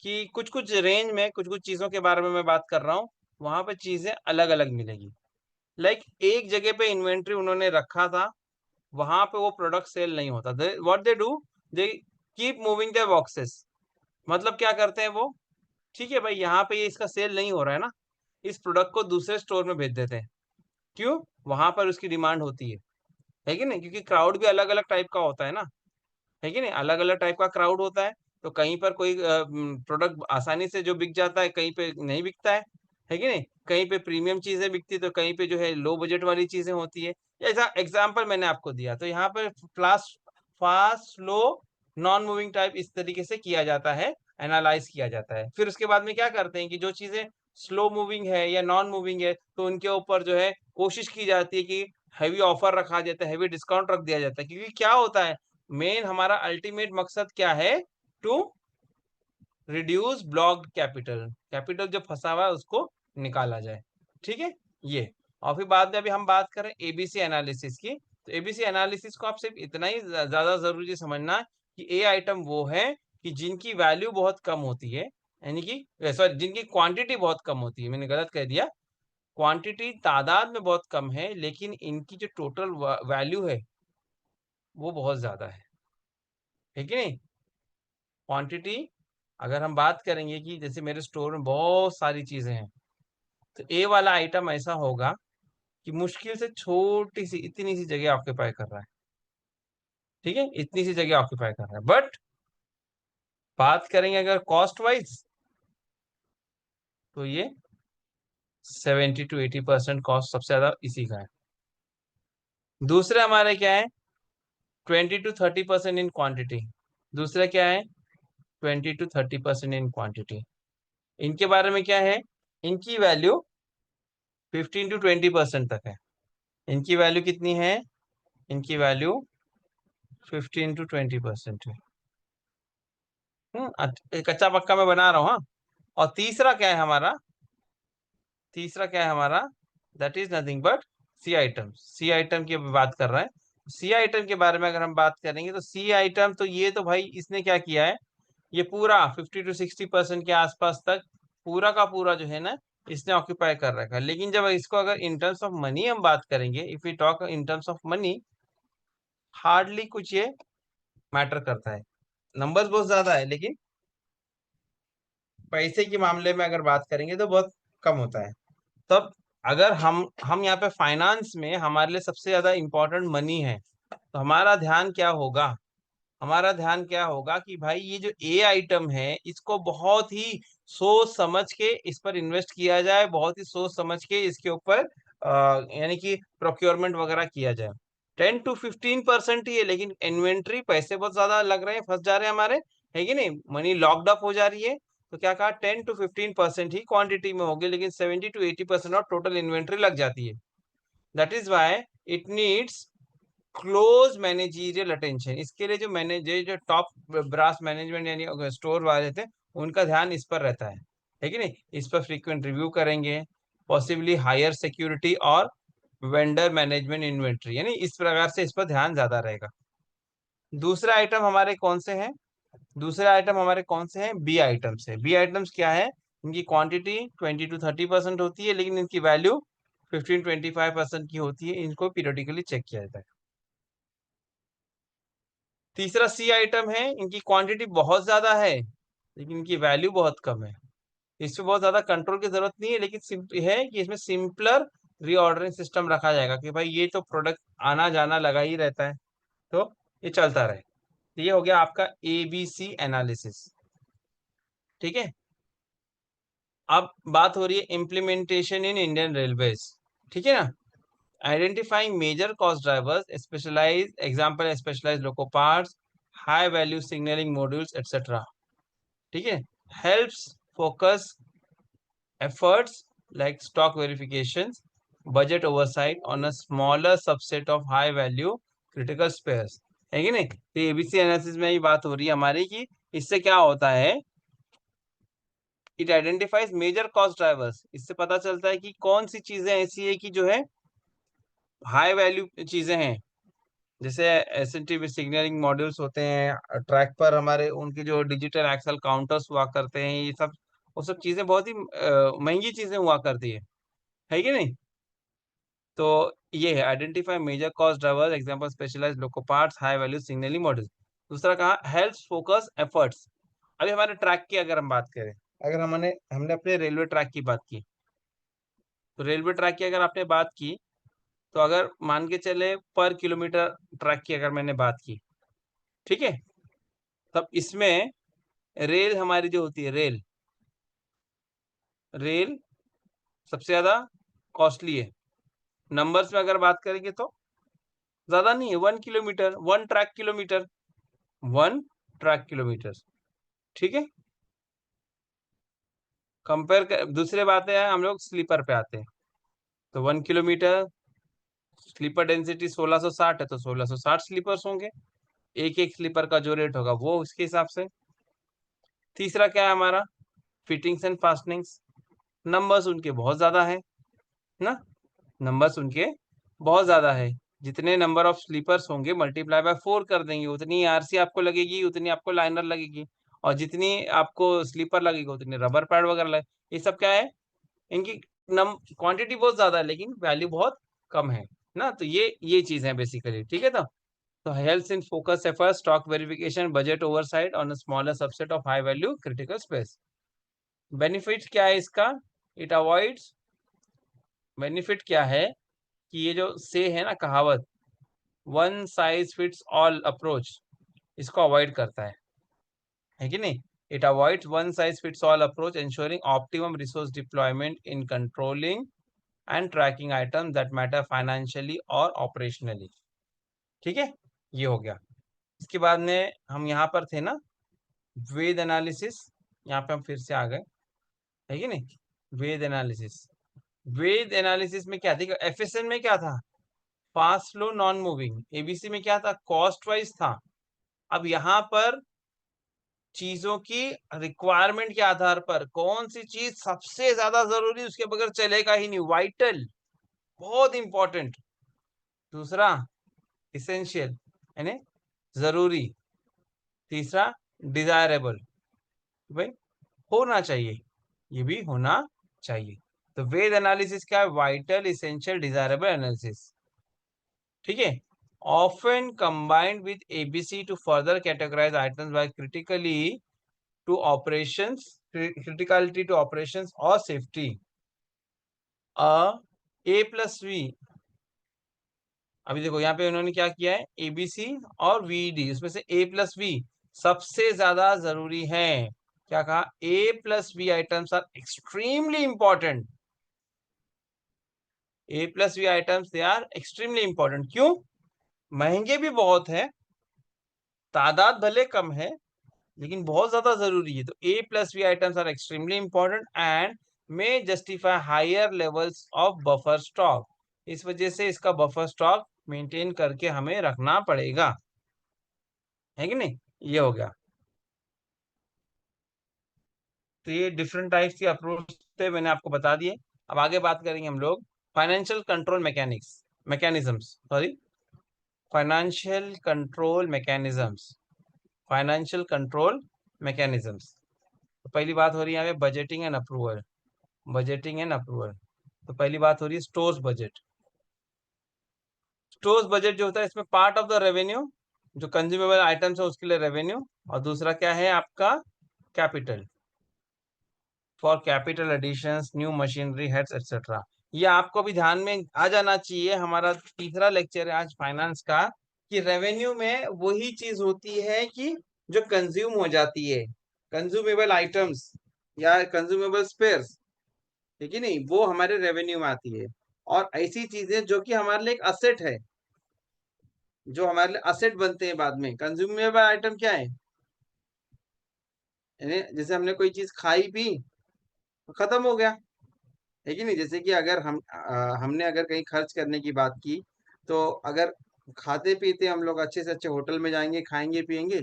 कि कुछ कुछ रेंज में कुछ कुछ चीजों के बारे में मैं बात कर रहा हूँ, वहां पे चीजें अलग अलग मिलेगी। लाइक एक जगह पे इन्वेंट्री उन्होंने रखा था, वहां पे वो प्रोडक्ट सेल नहीं होता। What they do, they keep moving the boxes. मतलब क्या करते हैं वो, ठीक है भाई यहाँ पे ये इसका सेल नहीं हो रहा है ना, इस प्रोडक्ट को दूसरे स्टोर में भेज देते हैं। क्यों, वहां पर उसकी डिमांड होती है कि नहीं, क्योंकि क्राउड भी अलग अलग टाइप का होता है ना, है कि नहीं, अलग अलग टाइप का क्राउड होता है। तो कहीं पर कोई प्रोडक्ट आसानी से जो बिक जाता है, कहीं पे नहीं बिकता है कि नहीं, कहीं पे प्रीमियम चीजें बिकती, तो कहीं पे जो है लो बजट वाली चीजें होती है। ऐसा एग्जांपल मैंने आपको दिया, तो यहाँ पर class fast slow non moving type इस तरीके से किया जाता है, एनालाइज किया जाता है। फिर उसके बाद में क्या करते हैं कि जो चीजें स्लो मूविंग है या नॉन मूविंग है, तो उनके ऊपर जो है कोशिश की जाती है कि हैवी ऑफर रखा जाता है, हैवी डिस्काउंट रख दिया जाता है। क्योंकि क्या होता है, मेन हमारा अल्टीमेट मकसद क्या है, to reduce blocked capital. Capital जो फंसा हुआ है उसको निकाला जाए, ठीक है। ये, और फिर बाद में अभी हम बात करें एबीसी एनालिसिस की, तो एबीसी एनालिसिस को आप सिर्फ इतना ही ज्यादा जरूरी समझना कि ए आइटम वो है कि जिनकी वैल्यू बहुत कम होती है, यानी कि सॉरी जिनकी क्वांटिटी बहुत कम होती है, मैंने गलत कह दिया, क्वांटिटी तादाद में बहुत कम है, लेकिन इनकी जो टोटल वैल्यू है वो बहुत ज्यादा है कि नहीं। क्वांटिटी अगर हम बात करेंगे कि जैसे मेरे स्टोर में बहुत सारी चीजें हैं, तो ए वाला आइटम ऐसा होगा कि मुश्किल से छोटी सी इतनी सी जगह ऑक्यूपाई कर रहा है, ठीक है, इतनी सी जगह ऑक्यूपाई कर रहा है। बट बात करेंगे अगर कॉस्ट वाइज, तो ये 70-80% कॉस्ट सबसे ज्यादा इसी का है। दूसरे हमारे क्या है, 20-30% इन क्वांटिटी। दूसरा क्या है, 20-30% इन क्वांटिटी। इनके बारे में क्या है, इनकी वैल्यू 15-20% तक है। इनकी वैल्यू कितनी है, इनकी वैल्यू 15-20% है। कच्चा पक्का मैं बना रहा हूँ, हाँ। और तीसरा क्या है हमारा, तीसरा क्या है हमारा, that is nothing but C item. C item की बात कर रहे हैं। सी आइटम के बारे में अगर हम बात करेंगे, तो सी आइटम तो ये तो भाई इसने क्या किया है, ये पूरा 50-60% के आसपास तक पूरा का पूरा जो है ना, इसने ऑक्यूपाई कर रखा है। लेकिन जब इसको अगर इन टर्म्स ऑफ मनी हम बात करेंगे, if you talk in terms of money, hardly कुछ ये मैटर करता है। नंबर्स बहुत ज्यादा है, लेकिन पैसे के मामले में अगर बात करेंगे तो बहुत कम होता है। तब अगर हम यहाँ पे फाइनेंस में हमारे लिए सबसे ज्यादा इंपॉर्टेंट मनी है, तो हमारा ध्यान क्या होगा, हमारा ध्यान क्या होगा कि भाई ये जो ए आइटम है, इसको बहुत ही सोच समझ के इस पर इन्वेस्ट किया जाए, बहुत ही सोच समझ के इसके ऊपर यानी कि प्रोक्योरमेंट वगैरह किया जाए। 10-15% ही है, लेकिन इन्वेंट्री पैसे बहुत ज्यादा लग रहे हैं, फंस जा रहे हैं हमारे, है कि नहीं, मनी लॉक्ड अप हो जा रही है। तो क्या कहा, 10-15% ही क्वांटिटी में होगी, लेकिन 70-80% ऑफ टोटल इन्वेंट्री लग जाती है। That is why it needs close managerial attention. इसके लिए जो मैनेजर, जो टॉप ब्रास मैनेजमेंट यानी स्टोर वाले थे, उनका ध्यान इस पर रहता है कि नहीं। इस पर फ्रीक्वेंट रिव्यू करेंगे, पॉसिबली हायर सिक्योरिटी और वेंडर मैनेजमेंट इन्वेंट्री, यानी इस प्रकार से इस पर ध्यान ज्यादा रहेगा। दूसरा आइटम हमारे कौन से हैं, दूसरे आइटम हमारे कौन से हैं, बी आइटम्स है। बी आइटम्स क्या है, इनकी क्वांटिटी 20 to 30% होती है, लेकिन इनकी वैल्यू 15-25% की होती है। इनको पीरियडिकली चेक किया जाता है। तीसरा सी आइटम है, इनकी क्वांटिटी बहुत ज्यादा है लेकिन इनकी वैल्यू बहुत कम है। इसमें बहुत ज्यादा कंट्रोल की जरूरत नहीं है, लेकिन है कि इसमें सिंपलर रीऑर्डरिंग सिस्टम रखा जाएगा कि भाई ये तो प्रोडक्ट आना जाना लगा ही रहता है, तो ये चलता रहे। तो ये हो गया आपका ABC एनालिसिस। ठीक है, अब बात हो रही है इम्प्लीमेंटेशन इन इंडियन रेलवेज। ठीक है ना। Identifying major cost drivers, specialize example specialize loco parts, high value signalling modules etcetera. ठीक है, helps focus efforts like stock verifications, budget oversight on a smaller subset of high value critical spares। है कि नहीं। तो ABC analysis में ये बात हो रही है हमारी कि इससे क्या होता है, it identifies major cost drivers. इससे पता चलता है कि कौन सी चीजें ऐसी है कि जो है हाई वैल्यू चीजें हैं। जैसे एसएनटी सिग्नलिंग मॉड्यूल्स होते हैं, ट्रैक पर हमारे उनके जो डिजिटल एक्सल काउंटर्स हुआ करते हैं, ये सब वो सब चीजें बहुत ही महंगी चीजें हुआ करती है कि नहीं। तो ये है identify major cost drivers, example specialized loco parts, high value signalling modules. दूसरा कहा हेल्प्स फोकस एफर्ट्स। अभी हमारे ट्रैक की अगर हम बात करें, अगर हमने हमने अपने रेलवे ट्रैक की बात की, तो रेलवे ट्रैक की अगर आपने बात की, तो अगर मान के चले पर किलोमीटर ट्रैक की अगर मैंने बात की, ठीक है, तब इसमें रेल हमारी जो होती है, रेल रेल सबसे ज्यादा कॉस्टली है। नंबर्स में अगर बात करेंगे तो ज्यादा नहीं है, 1 kilometre, 1 track kilometre, 1 track kilometre. ठीक है, कंपेयर कर, दूसरे बातें हैं, हम लोग स्लीपर पे आते हैं। तो 1 किलोमीटर स्लीपर डेंसिटी 1660 है, तो 1660 स्लीपर्स होंगे। एक एक स्लीपर का जो रेट होगा वो उसके हिसाब से। तीसरा क्या है हमारा, फिटिंग्स एंड फास्टनिंग्स। नंबर्स उनके बहुत ज्यादा है ना, नंबर्स उनके बहुत ज्यादा है। जितने नंबर ऑफ स्लीपर्स होंगे मल्टीप्लाई बाय 4 कर देंगे, उतनी आरसी आपको लगेगी, उतनी आपको लाइनर लगेगी, और जितनी आपको स्लीपर लगेगी उतनी रबर पैड वगैरह लगे। ये सब क्या है, इनकी क्वांटिटी बहुत ज्यादा है लेकिन वैल्यू बहुत कम है ना। तो ये चीज है बेसिकली। ठीक है, तो health in focus effort, stock verification, budget oversight on a smaller subset of high value critical space. Benefit क्या है इसका, इट अवॉइड्स, बेनिफिट क्या है कि ये जो से है ना कहावत, one size fits all approach, इसको अवॉइड करता है कि नहीं। It avoids one size fits all approach, ensuring optimum resource deployment in controlling and tracking item that matter financially और ऑपरेशनली। ठीक है, ये हो गया। इसके बाद में हम यहाँ पर थे ना, वेद एनालिसिस, यहाँ पे हम फिर से आ गए, है कि नहीं। वेद एनालिसिस, वेद एनालिसिस में क्या था, एफएसएन में क्या था, fast flow non moving. ABC में क्या था, कॉस्ट वाइज था। अब यहाँ पर चीजों की रिक्वायरमेंट के आधार पर कौन सी चीज सबसे ज्यादा जरूरी, उसके बगैर चलेगा ही नहीं, वाइटल, बहुत इंपॉर्टेंट। दूसरा इसेंशियल, यानी जरूरी। तीसरा डिजायरेबल, भाई होना चाहिए, ये भी होना चाहिए। तो वेद एनालिसिस क्या है, वाइटल, इसेंशियल, डिजायरेबल एनालिसिस। ठीक है, often combined with ABC to further categorize items by critically to operations, criticality to operations or safety। A plus V, अभी देखो यहाँ पे उन्होंने क्या किया है, एबीसी और वीडी, उसमें से ए प्लस वी सबसे ज्यादा जरूरी है। क्या कहा, A plus V items are extremely important. A plus V items they are extremely important. क्यों, महंगे भी बहुत है, तादाद भले कम है लेकिन बहुत ज्यादा जरूरी है। तो A plus V items are extremely important and may justify higher levels of buffer stock. इस वजह से इसका बफर स्टॉक मेंटेन करके हमें रखना पड़ेगा, है कि नहीं। ये हो गया। तो ये डिफरेंट टाइप्स की अप्रोच थे, मैंने आपको बता दिए। अब आगे बात करेंगे हम लोग financial control mechanics, mechanisms, sorry, financial control mechanisms, financial control mechanisms. तो पहली बात हो रही है यहाँ पे budgeting and approval, budgeting and approval. तो पहली बात हो रही है स्टोर्स बजट। स्टोर्स बजट जो होता है इसमें पार्ट ऑफ द रेवेन्यू, जो कंज्यूमेबल आइटम्स है उसके लिए रेवेन्यू, और दूसरा क्या है आपका capital, for capital additions, new machinery, heads etcetera. ये आपको भी ध्यान में आ जाना चाहिए। हमारा तीसरा लेक्चर है आज फाइनेंस का, कि रेवेन्यू में वही चीज होती है कि जो कंज्यूम हो जाती है, कंज्यूमेबल आइटम्स या कंज्यूमेबल स्पेयर्स, ठीक है नहीं, वो हमारे रेवेन्यू में आती है। और ऐसी चीजें जो कि हमारे लिए एक असेट है, जो हमारे लिए असेट बनते हैं बाद में। कंज्यूमेबल आइटम क्या है, यानी जैसे हमने कोई चीज खाई पी तो खत्म हो गया, है कि नहीं। जैसे कि अगर हमने अगर कहीं खर्च करने की बात की, तो अगर खाते पीते हम लोग अच्छे से अच्छे होटल में जाएंगे, खाएंगे पिएंगे,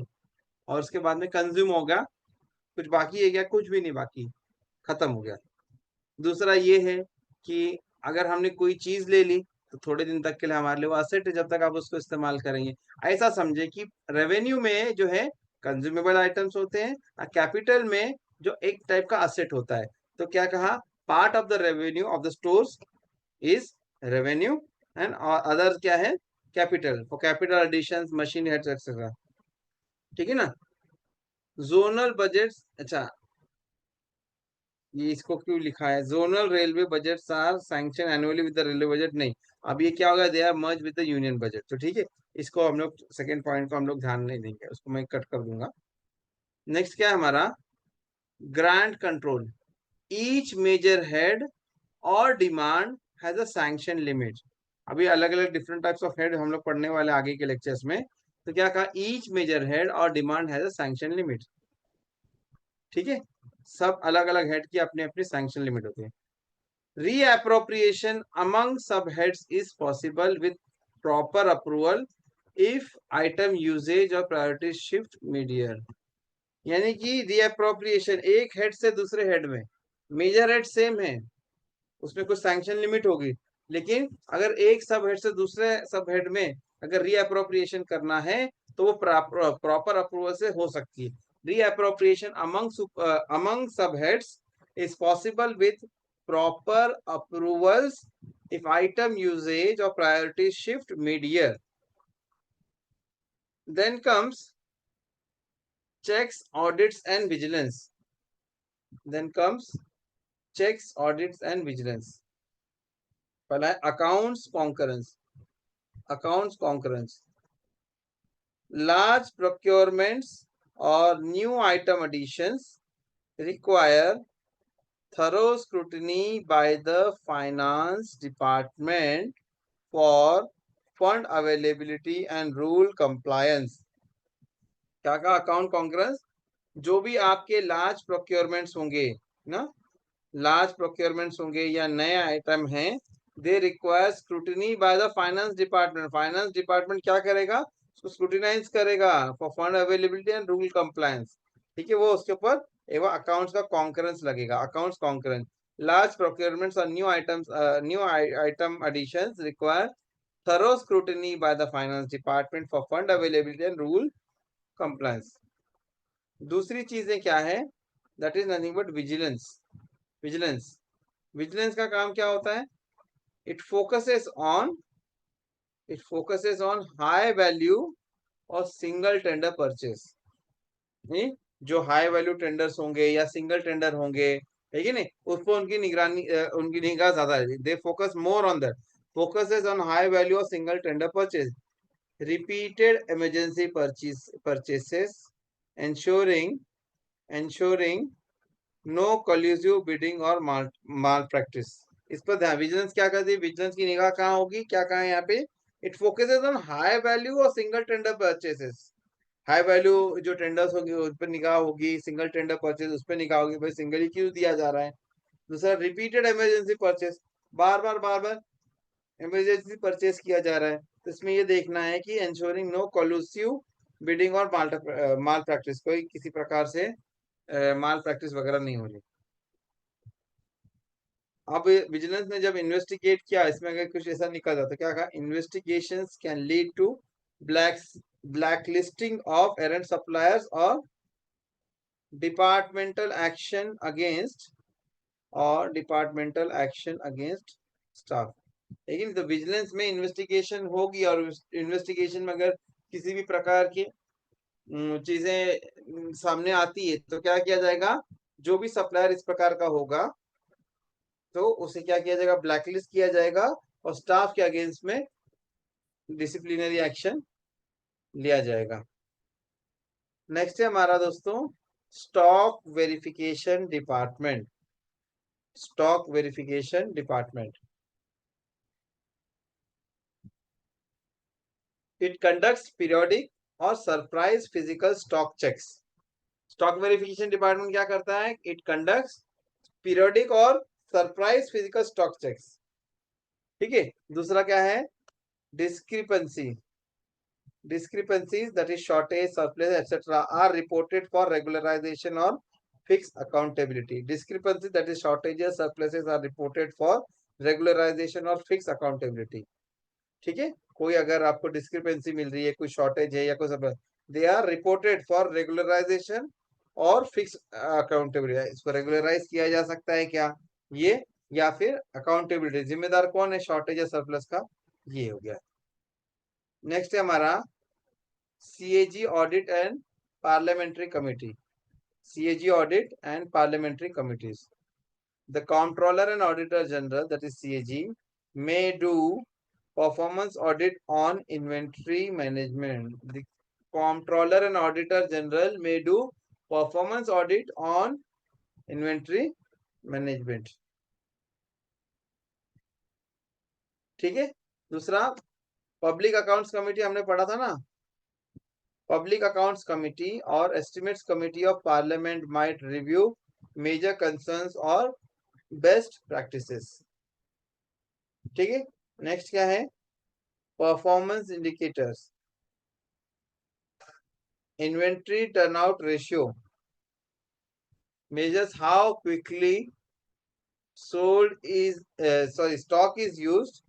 और उसके बाद में कंज्यूम हो गया, कुछ बाकी है क्या, कुछ भी नहीं बाकी, खत्म हो गया। दूसरा ये है कि अगर हमने कोई चीज ले ली तो थोड़े दिन तक के लिए हमारे लिए वो असेट है, जब तक आप उसको इस्तेमाल करेंगे। ऐसा समझे कि रेवेन्यू में जो है कंज्यूमेबल आइटम्स होते हैं, और कैपिटल में जो एक टाइप का असेट होता है। तो क्या कहा, part of the revenue of the stores is revenue, and other क्या है, capital, for capital additions, machine heads etcetera, ठीक है ना। जोनल बजट्स, अच्छा ये इसको क्यों लिखा है, zonal railway budgets are sanction annually with the railway budget, नहीं, अब ये क्या होगा, they are merge with the union budget. तो ठीक है, इसको हम लोग सेकंड पॉइंट को हम लोग ध्यान नहीं देंगे, उसको मैं कट कर दूंगा। नेक्स्ट क्या है हमारा, grant control, each major head और demand has a sanction limit. अभी अलग अलग डिफरेंट टाइप्स ऑफ हेड हम लोग पढ़ने वाले आगे के लेक्चर्स में। तो क्या कहा, ईच मेजर हेड और demand has a sanction limit, ठीक है। सब अलग अलग हेड की अपने अपने सैंक्शन लिमिट होते हैं। Reappropriation among subheads is possible with proper approval if item usage or priority shift mid-year। यानी कि रीअप्रोप्रिएशन एक हेड से दूसरे हेड में, मेजर हेड सेम है, उसमें कुछ सैंक्शन लिमिट होगी, लेकिन अगर एक सब हेड से दूसरे सब हेड में अगर रीअप्रोप्रिएशन करना है तो वो प्रॉपर अप्रूवल से हो सकती है। रीअप्रोप्रिएशन अमंग सब heads is possible with proper approvals if item usage or priority shift mid-year. Then comes checks, audits and vigilance. Then comes checks, audits and vigilance. पहला है accounts concurrence. Accounts concurrence. Large procurements or new item additions require thorough scrutiny by the finance department for fund availability and rule compliance। क्या कहा, account concurrence, जो भी आपके large procurements होंगे ना, large procurements होंगे या नए आइटम हैं, they require scrutiny by the finance department. Finance department क्या करेगा, उसको स्क्रूटिनाइज करेगा for fund availability and rule compliance, ठीक है। वो उसके ऊपर एवं अकाउंट्स का कॉन्करेंस लगेगा, अकाउंट्स कॉन्करेंस। लार्ज प्रोक्योरमेंट्स और new item additions require thorough scrutiny by the finance department for fund availability and rule compliance। दूसरी चीजें क्या है, that is nothing but vigilance. Vigilance, vigilance का काम क्या होता है, it focuses on, it focuses on high value और सिंगल टेंडर परचेस। नहीं, जो हाई वैल्यू टेंडर्स होंगे या सिंगल टेंडर होंगे, है कि नहीं, उस पर उनकी निगरानी, उनकी निगाह ज्यादा है। They focus more on that, focuses on high value और single tender purchase, repeated emergency purchases, ensuring no collusive bidding or malpractice। इस पर ध्यान, विजिलेंस क्या करती है, विजिलेंस की निगाह कहाँ होगी, क्या कहाँ है यहाँ पे, it focuses on high value और single tender purchases. High value जो टेंडर्स होगी उस पर निगाह होगी, सिंगल टेंडर परचेस उस पर निगाह होगी, भाई सिंगल ही क्यों दिया जा रहा है। दूसरा रिपीटेड इमरजेंसी परचेस, बार बार इमरजेंसी परचेस किया जा रहा है, तो इसमें ये देखना है कि एंश्योरिंग नो कोलूसिव बिडिंग और माल प्रैक्टिस, कोई किसी प्रकार से माल प्रैक्टिस वगैरह नहीं हो रही। अब विजिलेंस ने जब इन्वेस्टिगेट किया, इसमें अगर कुछ ऐसा निकल जाता, क्या कहा, investigations can lead to black listing of errant suppliers और डिपार्टमेंटल एक्शन अगेंस्ट और डिपार्टमेंटल एक्शन अगेंस्ट स्टाफ। लेकिन तो विजिलेंस में इन्वेस्टिगेशन होगी और इन्वेस्टिगेशन में अगर किसी भी प्रकार की चीजें सामने आती है तो क्या किया जाएगा, जो भी सप्लायर इस प्रकार का होगा तो उसे क्या किया जाएगा, ब्लैकलिस्ट किया जाएगा और स्टाफ के अगेंस्ट में डिसिप्लिनरी एक्शन लिया जाएगा। नेक्स्ट है हमारा दोस्तों stock verification department. Stock verification department, it conducts periodic और surprise physical stock checks. Stock verification department क्या करता है, इट कंडक्ट्स पीरियोडिक और सरप्राइज फिजिकल स्टॉक चेक्स। ठीक है, दूसरा क्या है, discrepancy, discrepancies that is shortage, surplus, etc. are reported for regularization or fixed accountability. Discrepancies that is shortages, surpluses are reported for regularization or fixed accountability. ठीक है, कोई अगर आपको डिस्क्रिपेंसी मिल रही है, कोई शॉर्टेज है या कोई सब, they are reported for regularisation और फिक्स अकाउंटेबिलिटी। इसको रेगुलराइज किया जा सकता है क्या ये, या फिर अकाउंटेबिलिटी, जिम्मेदार कौन है शॉर्टेज या सरप्लस का, ये हो गया। नेक्स्ट है हमारा CAG audit and parliamentary committee. CAG audit and parliamentary committees. The comptroller and auditor general, that is CAG, may do performance audit on inventory management. The comptroller and auditor general may do performance audit on inventory management. ठीक है, दूसरा public accounts committee हमने पढ़ा था ना, Public Accounts Committee or Estimates Committee of Parliament might review major concerns or best practices. ठीक है, next क्या है, performance indicators, inventory turnout ratio measures how quickly sold is stock is used.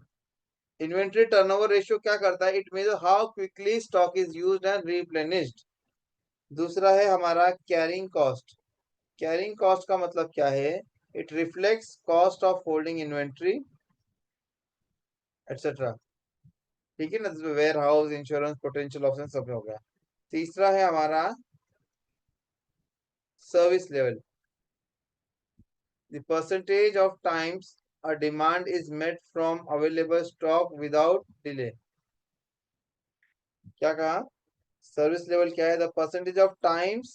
Inventory turnover ratio क्या करता है, it major how quickly stock is used and replenished. दूसरा है हमारा कैरिंग कॉस्ट। कैरिंग कॉस्ट का मतलब क्या है, it reflects cost of holding inventory etcetera. ठीक है ना, warehouse, insurance, potential option सब हो गया। तीसरा है हमारा service level, the percentage of times a demand is met from available stock without delay। क्या कहा, सर्विस लेवल क्या है, the percentage of times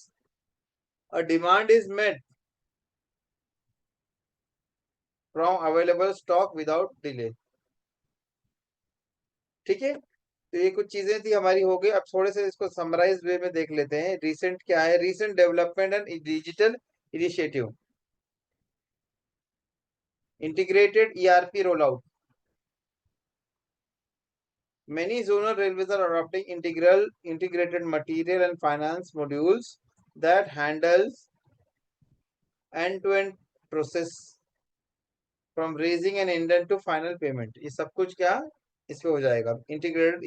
a demand is met from available stock without delay। ठीक है, तो ये कुछ चीजें थी हमारी, हो गई। अब थोड़े से इसको समराइज वे में देख लेते हैं। रिसेंट क्या है, recent development and digital initiative, integrated ERP roll out. Many zonal railways are adopting integrated material and finance modules that handles end-to-end process from raising an indent to final payment। ये सब कुछ क्या इस पे हो जाएगा, इंटीग्रेटेड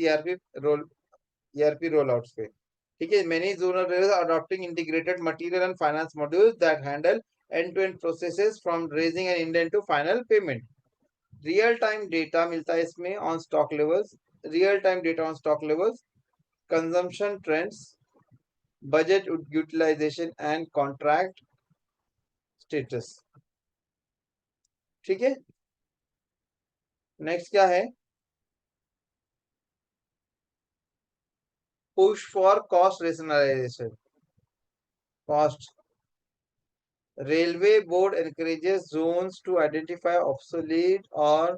ERP रोल आउट पे। ठीक है, many zonal railways are adopting integrated material and finance modules that handle end-to-end processes from raising an indent to final payment। Real time data मिलता है इसमें on stock levels, real time data on stock levels, consumption trends, budget utilisation and contract status. ठीक है, next क्या है, push for cost rationalisation. Cost, railway board encourages zones to identify obsolete or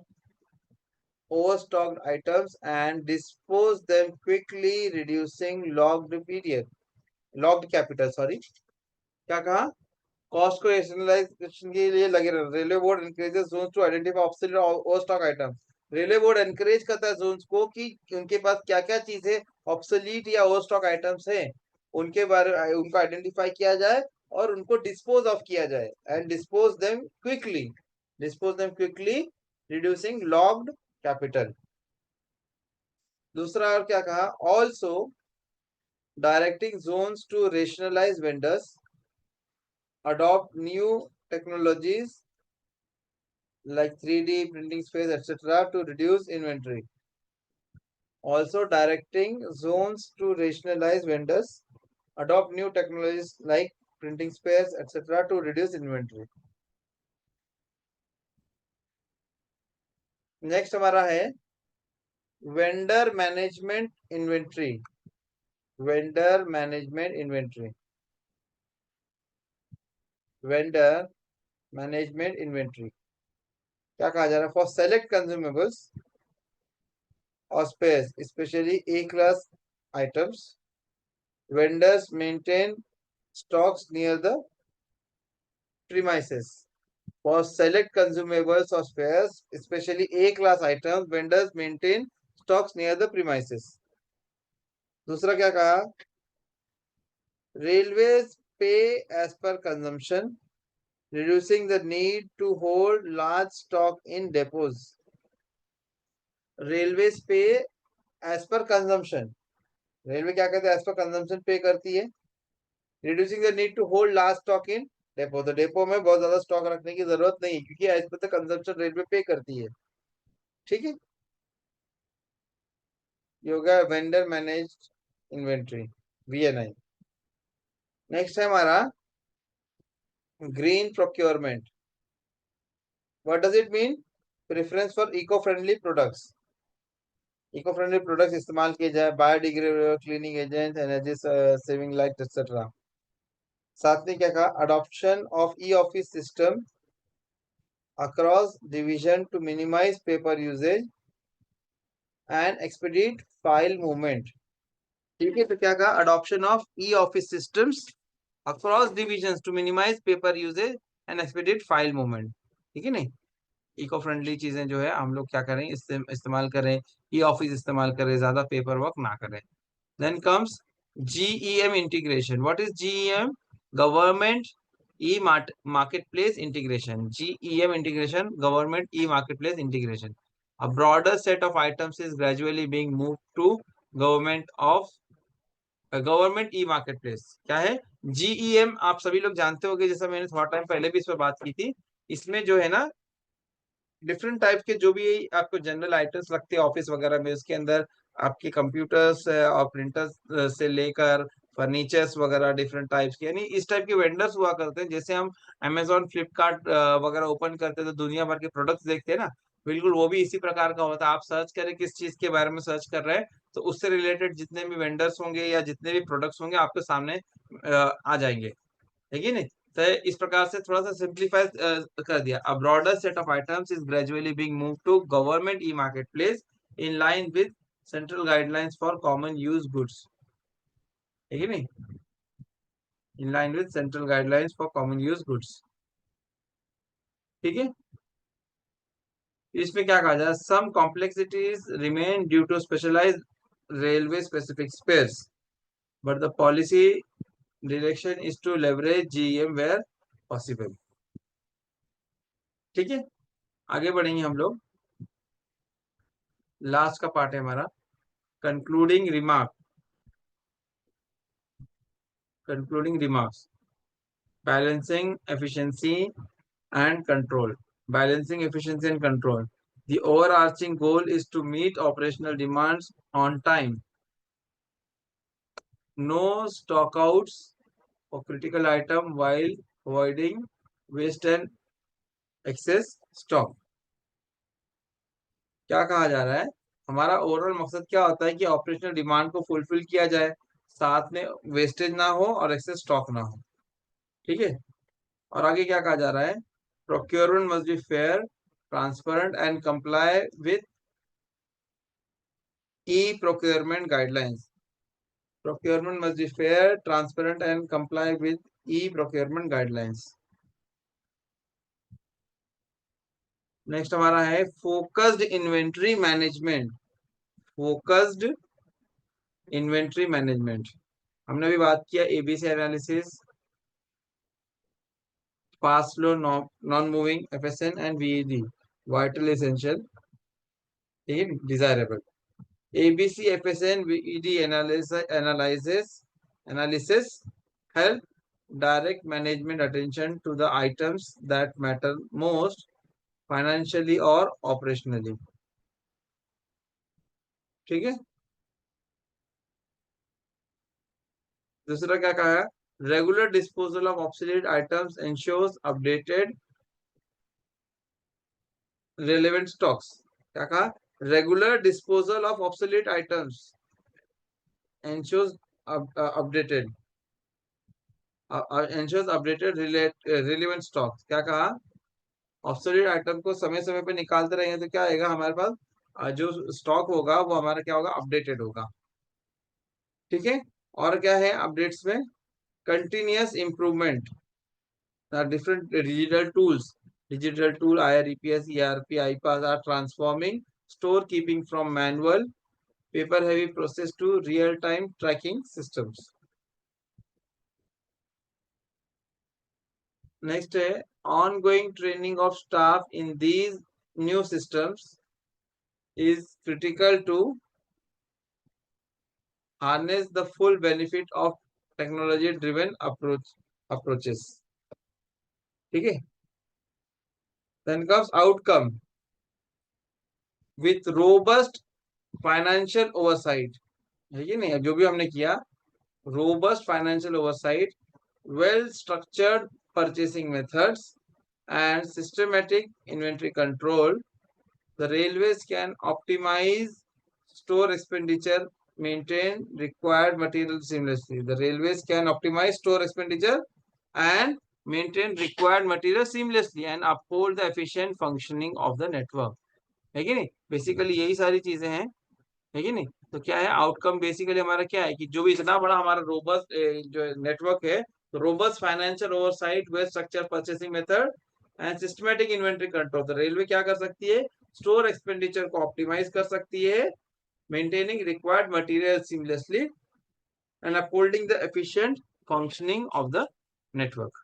overstocked items and dispose them quickly, reducing locked capital, sorry, क्या कहा, cost को rationalisation के लिए लगे रहे। Railway board encourages zones to identify obsolete और overstock items. Railway board encourage करता है जोन्स को कि उनके पास क्या क्या चीज है, ऑब्सोलीट या ओवरस्टॉक आइटम्स है, उनके बारे उनको आइडेंटिफाई किया जाए और उनको डिस्पोज ऑफ किया जाए, and dispose them quickly reducing locked capital. दूसरा और क्या कहा, also directing zones to rationalise vendors adopt new technologies like 3D printing space, etc. to reduce inventory. Also directing zones to rationalize vendors, adopt new technologies like printing space, etc. to reduce inventory. Next हमारा है vendor management inventory. Vendor management inventory. Vendor management inventory क्या कहा जा रहा है? For select consumables और spares especially A class items, vendors maintain stocks near the premises. For select consumables or spares, especially A-class items, vendors maintain stocks near the premises. दूसरा क्या कहा? Railways pay as per consumption, reducing the need to hold large stock in depots. Railways pay as per consumption. Railway क्या कहते हैं? As per consumption pay करती है. Reducing the need to hold large stock in depot. तो depot में बहुत ज्यादा stock रखने की जरूरत नहीं, क्योंकि as per the consumption railway पे करती है. ठीक है, ये हो गया vendor manage inventory, VNI. Next है हमारा green procurement. What does it mean? Preference for eco friendly products. Eco friendly products इस्तेमाल किए जाए, biodegradable cleaning agent, energy saving light etcetera. साथ में क्या कहा? Adoption of e office system across division to minimize paper usage and expedite file movement. ठीक है, तो क्या कहा? adoption of e-office systems across divisions to minimize paper usage and expedite file movement. ठीक है नहीं, इको फ्रेंडली चीजें जो है हम लोग क्या करें, इस्तेमाल करें, ई ऑफिस इस्तेमाल करें, ज्यादा पेपर वर्क ना करें. Then comes GEM integration. What is GEM? Government e marketplace integration. GEM integration, government e marketplace integration. A broader set of items is gradually being moved to government of government e marketplace. क्या है GEM? आप सभी लोग जानते होंगे, जैसा मैंने थोड़ा टाइम पहले भी इस पर बात की थी. इसमें जो है ना, डिफरेंट टाइप के जो भी आपको जनरल आइटम्स लगते हैं ऑफिस वगैरह में, उसके अंदर आपके कंप्यूटर्स और प्रिंटर्स से लेकर फर्नीचर्स वगैरह डिफरेंट टाइप्स के, यानी इस टाइप के वेंडर्स हुआ करते हैं. जैसे हम अमेजोन फ्लिपकार्ट वगैरह ओपन करते हैं तो दुनिया भर के प्रोडक्ट्स देखते हैं ना, बिल्कुल वो भी इसी प्रकार का होता है. आप सर्च करें किस चीज के बारे में सर्च कर रहे हैं, तो उससे रिलेटेड जितने भी वेंडर्स होंगे या जितने भी प्रोडक्ट्स होंगे आपके सामने आ जाएंगे. है कि नहीं? तो इस प्रकार से थोड़ा सा सिंप्लीफाई कर दिया. A broader set of items is gradually being move to government e marketplace in line with central guidelines for common use goods. है कि नहीं? In line with central guidelines for common use goods. ठीक है, इसमें क्या कहा जाए? Some complexities remain due to specialized railway specific spares, but the policy direction is to leverage GEM where possible. ठीक है, आगे बढ़ेंगे हम लोग. लास्ट का पार्ट है हमारा concluding remark. Concluding remarks. Balancing efficiency and control. Balancing efficiency and control. The overarching goal is to meet operational demands on time. No stockouts of critical item while avoiding waste and excess stock. क्या कहा जा रहा है? हमारा overall मकसद क्या होता है कि ऑपरेशनल डिमांड को फुलफिल किया जाए, साथ में वेस्टेज ना हो और एक्सेस स्टॉक ना हो. ठीक है, और आगे क्या कहा जा रहा है? Procurement must be fair, transparent and comply with e procurement guidelines. Procurement must be fair, transparent and comply with e procurement guidelines. Next हमारा है focused inventory management. Focused inventory management. हमने भी बात किया ABC analysis, fast flow, non moving, FSN and VED, vital, essential, desirable. ABC FSN VED analysis help direct management attention to the items that matter most financially or operationally. ठीक है। दूसरा क्या कहा है, regular disposal of obsolete items ensures updated relevant stocks. क्या कहा, regular disposal of obsolete items ensures updated ensures updated relevant stocks. क्या कहा, ऑब्सोलीट आइटम को समय समय पे निकालते रहेंगे तो क्या आएगा हमारे पास, जो स्टॉक होगा वो हमारा क्या होगा, अपडेटेड होगा। ठीक है। और क्या है अपडेट्स में, continuous improvement, different digital tool IREPS, ERP, iPaaS are transforming storekeeping from manual paper heavy process to real time tracking systems. Next है ongoing training of staff in these new systems is critical to harness the full benefit of technology driven approaches. ठीक है। Then comes outcome with robust financial oversight. है कि नहीं, जो भी हमने किया, robust financial oversight, well structured purchasing methods and systematic inventory control, the railways can optimize store expenditure, maintain required material seamlessly. The railways can optimize store expenditure and maintain required material seamlessly and uphold the efficient functioning of the network. है कि नहीं, basically यही सारी चीजें हैं, है कि नहीं। तो क्या है आउटकम, बेसिकली हमारा क्या है कि जो भी इतना बड़ा हमारा रोबस्ट जो नेटवर्क है, तो robust financial oversight, well structure purchasing method and systematic inventory control, तो रेलवे क्या कर सकती है, स्टोर एक्सपेंडिचर को ऑप्टिमाइज कर सकती है, maintaining required material seamlessly and upholding the efficient functioning of the network.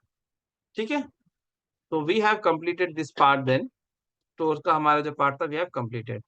ठीक है। तो we have completed this part, then store का हमारा जो पार्ट था वी हैव कंप्लीटेड।